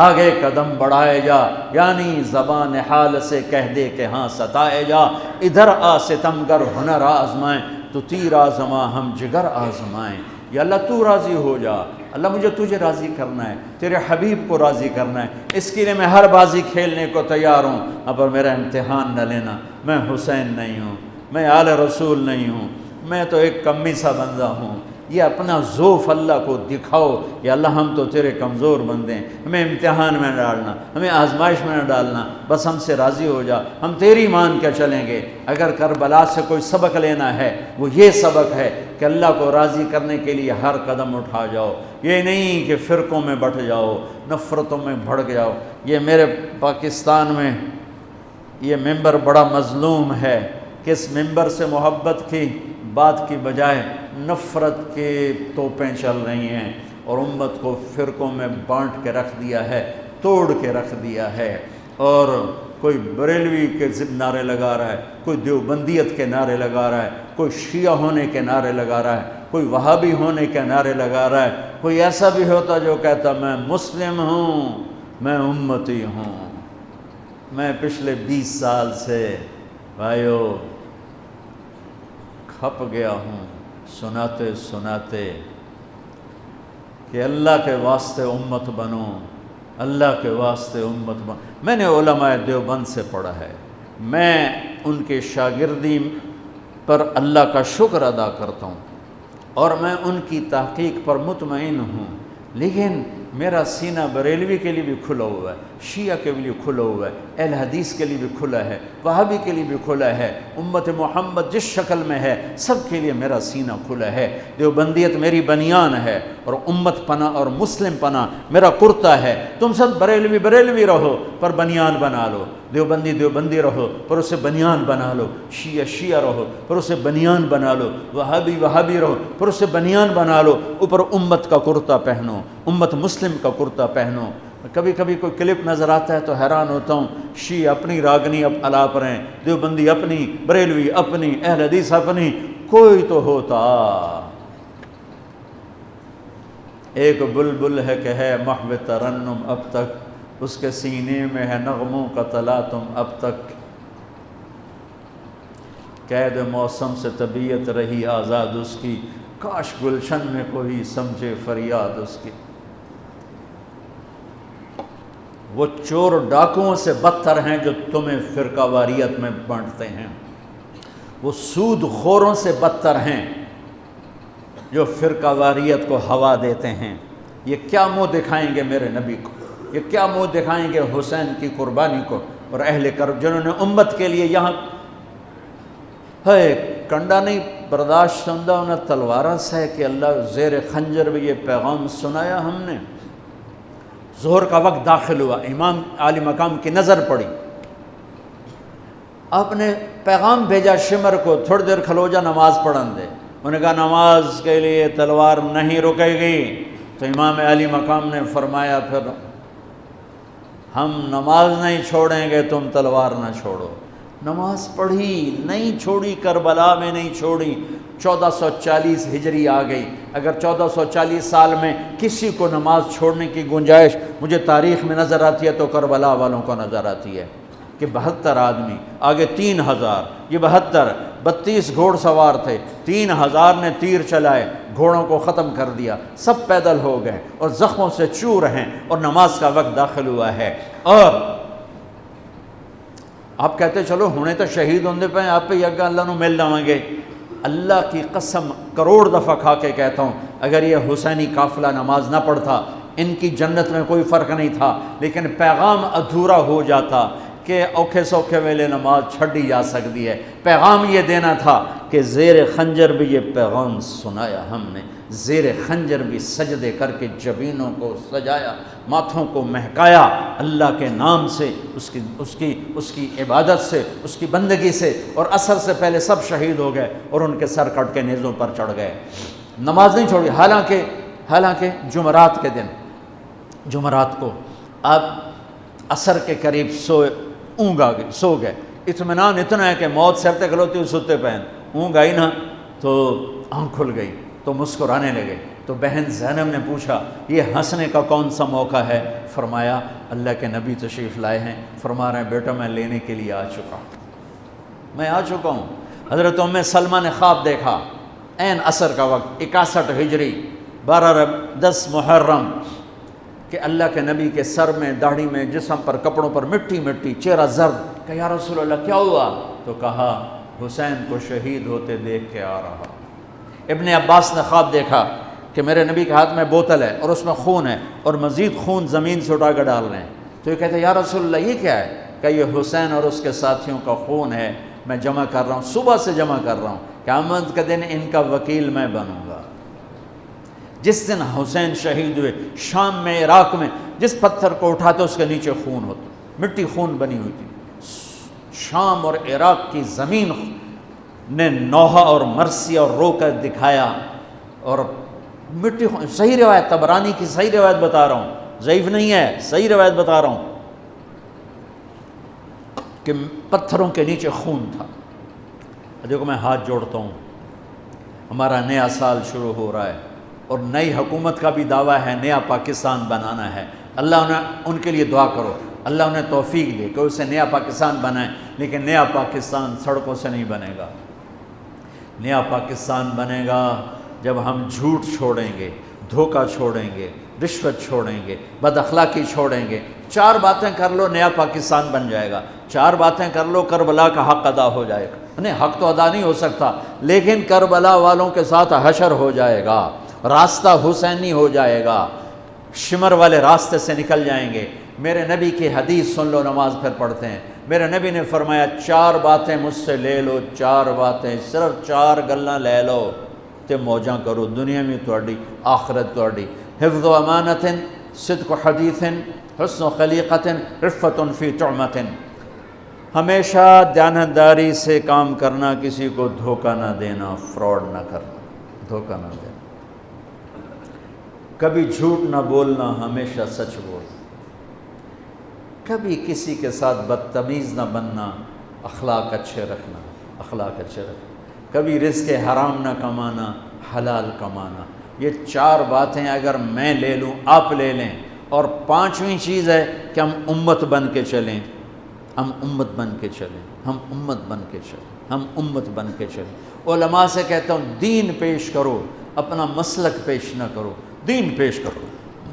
آگے قدم بڑھائے جا، یعنی زبان حال سے کہہ دے کہ ہاں ستائے جا، ادھر آ ستمگر ہنر آزمائیں، تو تیر آزما ہم جگر آزمائیں۔ یا اللہ تو راضی ہو جا، اللہ مجھے تجھے راضی کرنا ہے، تیرے حبیب کو راضی کرنا ہے، اس کے لیے میں ہر بازی کھیلنے کو تیار ہوں، پر میرا امتحان نہ لینا، میں حسین نہیں ہوں، میں آل رسول نہیں ہوں، میں تو ایک کمی سا بندہ ہوں، یہ اپنا ذوف اللہ کو دکھاؤ، یا اللہ ہم تو تیرے کمزور بندے ہیں، ہمیں امتحان میں نہ ڈالنا، ہمیں آزمائش میں نہ ڈالنا، بس ہم سے راضی ہو جا، ہم تیری مان کے چلیں گے۔ اگر کربلا سے کوئی سبق لینا ہے وہ یہ سبق ہے کہ اللہ کو راضی کرنے کے لیے ہر قدم اٹھا جاؤ، یہ نہیں کہ فرقوں میں بٹ جاؤ، نفرتوں میں بھڑک جاؤ۔ یہ میرے پاکستان میں یہ ممبر بڑا مظلوم ہے کہ اس ممبر سے محبت کی بات کی بجائے نفرت کے توپیں چل رہی ہیں، اور امت کو فرقوں میں بانٹ کے رکھ دیا ہے، توڑ کے رکھ دیا ہے، اور کوئی بریلوی کے نعرے لگا رہا ہے، کوئی دیوبندیت کے نعرے لگا رہا ہے، کوئی شیعہ ہونے کے نعرے لگا رہا ہے، کوئی وہابی ہونے کے نعرے لگا رہا ہے، کوئی ایسا بھی ہوتا جو کہتا میں مسلم ہوں، میں امتی ہوں۔ میں پچھلے 20 سال سے بھائیو کھپ گیا ہوں سناتے سناتے کہ اللہ کے واسطے امت بنو، اللہ کے واسطے امت بنو۔ میں نے علماء دیوبند سے پڑھا ہے، میں ان کے شاگردی پر اللہ کا شکر ادا کرتا ہوں، اور میں ان کی تحقیق پر مطمئن ہوں، لیکن میرا سینہ بریلوی کے لیے بھی کھلا ہوا ہے، شیعہ کے لیے کھلا ہوا ہے، اہل حدیث کے لیے بھی کھلا ہے، وہابی کے لیے بھی کھلا ہے، امت محمد جس شکل میں ہے سب کے لیے میرا سینہ کھلا ہے۔ دیوبندیت میری بنیان ہے، اور امت پناہ اور مسلم پناہ میرا کرتا ہے۔ تم سب بریلوی بریلوی رہو پر بنیان بنا لو، دیوبندی دیوبندی رہو پر اسے بنیان بنا لو، شیعہ شیعہ رہو پر اسے بنیان بنا لو، وہابی وہابی رہو پر اسے بنیان بنا لو، اوپر امت کا کرتا پہنو، امت مسلم کا کرتا پہنو۔ کبھی کبھی کوئی کلپ نظر آتا ہے تو حیران ہوتا ہوں، شیعہ اپنی راگنی اب الاپ رہے ہیں، دیوبندی اپنی، بریلوی اپنی، اہل حدیث اپنی، کوئی تو ہوتا۔ ایک بلبل ہے کہ ہے محو ترنم اب تک، اس کے سینے میں ہے نغموں کا تلاطم اب تک، قید موسم سے طبیعت رہی آزاد اس کی، کاش گلشن میں کوئی سمجھے فریاد اس کی۔ وہ چور ڈاکوؤں سے بدتر ہیں جو تمہیں فرقہ واریت میں بانٹتے ہیں، وہ سود خوروں سے بدتر ہیں جو فرقہ واریت کو ہوا دیتے ہیں۔ یہ کیا منہ دکھائیں گے میرے نبی کو، یہ کیا منہ دکھائیں گے حسین کی قربانی کو اور اہل کرب، جنہوں نے امت کے لیے یہاں ہے کنڈا نہیں برداشت سندہ انہیں تلوارہ سے کہ اللہ زیر خنجر بھی یہ پیغام سنایا ہم نے۔ ظہر کا وقت داخل ہوا، امام عالی مقام کی نظر پڑی، آپ نے پیغام بھیجا شمر کو تھوڑی دیر کھلو جا نماز پڑھن دے، انہوں نے کہا نماز کے لیے تلوار نہیں رکے گی، تو امام عالی مقام نے فرمایا پھر ہم نماز نہیں چھوڑیں گے تم تلوار نہ چھوڑو۔ نماز پڑھی نہیں چھوڑی، کربلا میں نہیں چھوڑی۔ 1440 ہجری آ گئی، اگر 1440 سال میں کسی کو نماز چھوڑنے کی گنجائش مجھے تاریخ میں نظر آتی ہے تو کربلا والوں کو نظر آتی ہے کہ 72 آدمی، آگے 3000، یہ 32 گھوڑ سوار تھے، 3000 نے تیر چلائے، گھوڑوں کو ختم کر دیا، سب پیدل ہو گئے اور زخموں سے چور ہیں، اور نماز کا وقت داخل ہوا ہے۔ اور آپ کہتے چلو ہونے تو شہید ہوندے پہ آپ پہ یگا اللہ نو مل جاؤں گے، اللہ کی قسم کروڑ دفعہ کھا کے کہتا ہوں اگر یہ حسینی قافلہ نماز نہ پڑھتا ان کی جنت میں کوئی فرق نہیں تھا، لیکن پیغام ادھورا ہو جاتا کہ اوکھے سوکھے ویلے نماز چھڑی جا سکتی ہے۔ پیغام یہ دینا تھا کہ زیر خنجر بھی یہ پیغام سنایا ہم نے، زیر خنجر بھی سجدے کر کے جبینوں کو سجایا، ماتھوں کو مہکایا اللہ کے نام سے، اس کی عبادت سے، اس کی بندگی سے، اور عصر سے پہلے سب شہید ہو گئے اور ان کے سر کٹ کے نیزوں پر چڑھ گئے۔ نماز نہیں چھوڑی، حالانکہ جمعرات کے دن، جمعرات کو آپ عصر کے قریب سو گئے، اطمینان اتنا ہے کہ موت سر تے کھلوتی ستے پہن، اونگ آئی نا تو آنکھ کھل گئی تو مسکرانے لگے۔ تو بہن زینب نے پوچھا یہ ہنسنے کا کون سا موقع ہے؟ فرمایا اللہ کے نبی تشریف لائے ہیں، فرما رہے ہیں بیٹا میں لینے کے لیے آ چکا ہوں، میں آ چکا ہوں۔ حضرت ام سلمہ نے خواب دیکھا، عین عصر کا وقت 61 ہجری 10 محرم، کہ اللہ کے نبی کے سر میں، داڑھی میں، جسم پر، کپڑوں پر مٹی مٹی، چہرہ زرد۔ کہ یا رسول اللہ کیا ہوا؟ تو کہا حسین کو شہید ہوتے دیکھ کے آ رہا۔ ابن عباس نے خواب دیکھا کہ میرے نبی کے ہاتھ میں بوتل ہے اور اس میں خون ہے اور مزید خون زمین سے اٹھا کر ڈال رہے ہیں۔ تو یہ کہتے ہیں یا رسول اللہ یہ کیا ہے؟ کہ یہ حسین اور اس کے ساتھیوں کا خون ہے، میں جمع کر رہا ہوں، صبح سے جمع کر رہا ہوں، قیامت کے دن ان کا وکیل میں بنوں گا۔ جس دن حسین شہید ہوئے شام میں، عراق میں، جس پتھر کو اٹھاتے اس کے نیچے خون ہوتا، مٹی خون بنی ہوئی تھی۔ شام اور عراق کی زمین نے نوحہ اور مرثیہ اور رو کر دکھایا، اور مٹی خون، صحیح روایت، طبرانی کی صحیح روایت بتا رہا ہوں، ضعیف نہیں ہے، صحیح روایت بتا رہا ہوں کہ پتھروں کے نیچے خون تھا۔ دیکھو میں ہاتھ جوڑتا ہوں، ہمارا نیا سال شروع ہو رہا ہے اور نئی حکومت کا بھی دعویٰ ہے، نیا پاکستان بنانا ہے۔ اللہ ان کے لیے دعا کرو، اللہ انہیں توفیق دے کہ اسے نیا پاکستان بنائیں، لیکن نیا پاکستان سڑکوں سے نہیں بنے گا۔ نیا پاکستان بنے گا جب ہم جھوٹ چھوڑیں گے، دھوکہ چھوڑیں گے، رشوت چھوڑیں گے، بد اخلاقی چھوڑیں گے۔ 4 باتیں کر لو نیا پاکستان بن جائے گا، 4 باتیں کر لو کربلا کا حق ادا ہو جائے گا۔ نہیں، حق تو ادا نہیں ہو سکتا، لیکن کربلا والوں کے ساتھ حشر ہو جائے گا، راستہ حسینی ہو جائے گا، شمر والے راستے سے نکل جائیں گے۔ میرے نبی کی حدیث سن لو، نماز پھر پڑھتے ہیں۔ میرے نبی نے فرمایا 4 باتیں مجھ سے لے لو، 4 باتیں، صرف 4 گلاں لے لو تے موجاں کرو، دنیا میں تہاڈی، آخرت تہاڈی۔ حفظ و امانت، صدق و حدیث، حسن و خلیقت، رفت فی طعمت۔ ہمیشہ دیانتداری سے کام کرنا، کسی کو دھوکہ نہ دینا، فراڈ نہ کرنا، دھوکہ نہ دینا، کبھی جھوٹ نہ بولنا، ہمیشہ سچ بولنا، کبھی کسی کے ساتھ بدتمیز نہ بننا، اخلاق اچھے رکھنا، اخلاق اچھے رکھنا، کبھی رزق حرام نہ کمانا، حلال کمانا۔ یہ 4 باتیں اگر میں لے لوں، آپ لے لیں، اور 5ویں چیز ہے کہ ہم امت بن کے چلیں، ہم امت بن کے چلیں، ہم امت بن کے چلیں، ہم امت بن کے چلیں۔ علماء سے کہتا ہوں دین پیش کرو، اپنا مسلک پیش نہ کرو، دین پیش کرو۔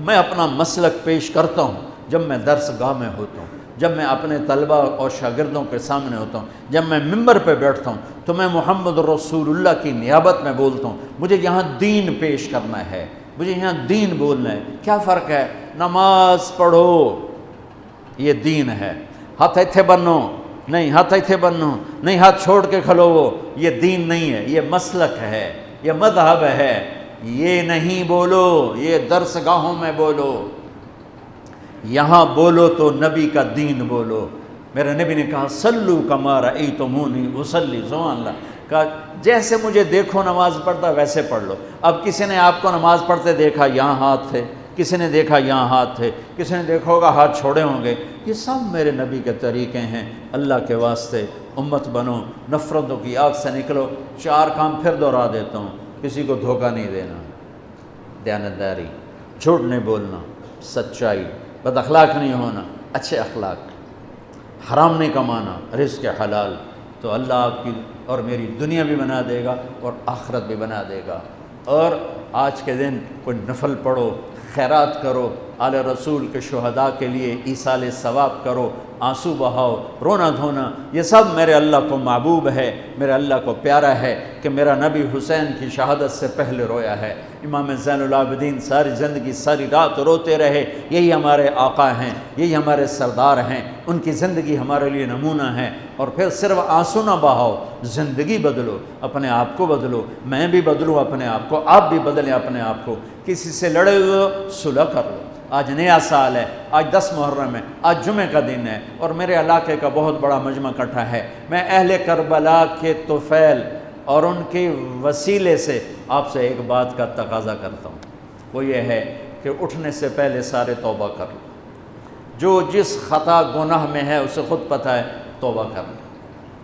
میں اپنا مسلک پیش کرتا ہوں جب میں درس گاہ میں ہوتا ہوں، جب میں اپنے طلبہ اور شاگردوں کے سامنے ہوتا ہوں، جب میں ممبر پہ بیٹھتا ہوں تو میں محمد رسول اللہ کی نیابت میں بولتا ہوں، مجھے یہاں دین پیش کرنا ہے، مجھے یہاں دین بولنا ہے۔ کیا فرق ہے؟ نماز پڑھو، یہ دین ہے۔ ہاتھ ایتھے بنو، نہیں ہاتھ ایتھے بنو، نہیں ہاتھ چھوڑ کے کھلو، یہ دین نہیں ہے، یہ مسلک ہے، یہ مذہب ہے۔ یہ نہیں بولو، یہ درس گاہوں میں بولو، یہاں بولو تو نبی کا دین بولو۔ میرے نبی نے کہا صلو کما رأیتمونی اصلی، سبحان اللہ، کہا جیسے مجھے دیکھو نماز پڑھتا ویسے پڑھ لو۔ اب کسی نے آپ کو نماز پڑھتے دیکھا، یہاں ہاتھ تھے، کسی نے دیکھا یہاں ہاتھ تھے، کسی نے دیکھا ہوگا ہاتھ چھوڑے ہوں گے۔ یہ سب میرے نبی کے طریقے ہیں۔ اللہ کے واسطے امت بنو، نفرتوں کی آگ سے نکلو۔ 4 کام پھر دہرا دیتا ہوں، کسی کو دھوکہ نہیں دینا، دیانتداری، جھوٹ نہیں بولنا، سچائی، بد اخلاق نہیں ہونا، اچھے اخلاق، حرام نہیں کمانا، رزق حلال، تو اللہ آپ کی اور میری دنیا بھی بنا دے گا اور آخرت بھی بنا دے گا۔ اور آج کے دن کوئی نفل پڑھو، خیرات کرو، آل رسول کے شہداء کے لیے ایصال ثواب کرو، آنسو بہاؤ، رونا دھونا، یہ سب میرے اللہ کو محبوب ہے، میرے اللہ کو پیارا ہے کہ میرا نبی حسین کی شہادت سے پہلے رویا ہے۔ امام زین العابدین ساری زندگی، ساری رات روتے رہے۔ یہی ہمارے آقا ہیں، یہی ہمارے سردار ہیں، ان کی زندگی ہمارے لیے نمونہ ہے۔ اور پھر صرف آنسو نہ بہاؤ، زندگی بدلو، اپنے آپ کو بدلو، میں بھی بدلوں اپنے آپ کو، آپ بھی بدلیں اپنے آپ کو۔ کسی سے لڑے ہوئے ہو، صلح کر لو۔ آج نیا سال ہے، آج 10 محرم ہے، آج جمعہ کا دن ہے، اور میرے علاقے کا بہت بڑا مجمع اکٹھا ہے۔ میں اہل کربلا کے طفیل اور ان کے وسیلے سے آپ سے ایک بات کا تقاضا کرتا ہوں، وہ یہ ہے کہ اٹھنے سے پہلے سارے توبہ کر لو۔ جو جس خطا گناہ میں ہے اسے خود پتہ ہے، توبہ کر لو،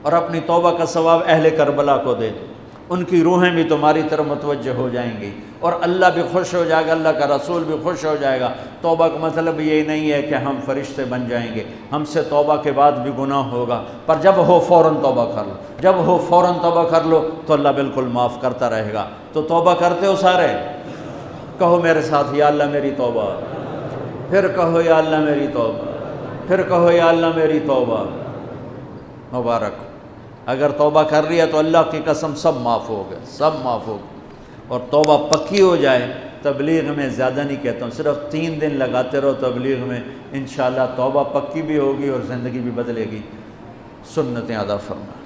اور اپنی توبہ کا ثواب اہل کربلا کو دے دو۔ ان کی روحیں بھی تمہاری طرف متوجہ ہو جائیں گی، اور اللہ بھی خوش ہو جائے گا، اللہ کا رسول بھی خوش ہو جائے گا۔ توبہ کا مطلب یہ نہیں ہے کہ ہم فرشتے بن جائیں گے، ہم سے توبہ کے بعد بھی گناہ ہوگا، پر جب ہو فوراً توبہ کر لو، جب ہو فوراً توبہ کر لو تو اللہ بالکل معاف کرتا رہے گا۔ تو توبہ کرتے ہو سارے؟ کہو میرے ساتھ، یا اللہ میری توبہ، پھر کہو یا اللہ میری توبہ، پھر کہو یا اللہ میری توبہ۔ مبارک ہو، اگر توبہ کر لیا تو اللہ کی قسم سب معاف ہو گئے، سب معاف ہو گئے۔ اور توبہ پکی ہو جائے، تبلیغ میں زیادہ نہیں کہتا ہوں، صرف 3 دن لگاتے رہو تبلیغ میں، انشاءاللہ توبہ پکی بھی ہوگی اور زندگی بھی بدلے گی۔ سنتیں ادا فرمائیں۔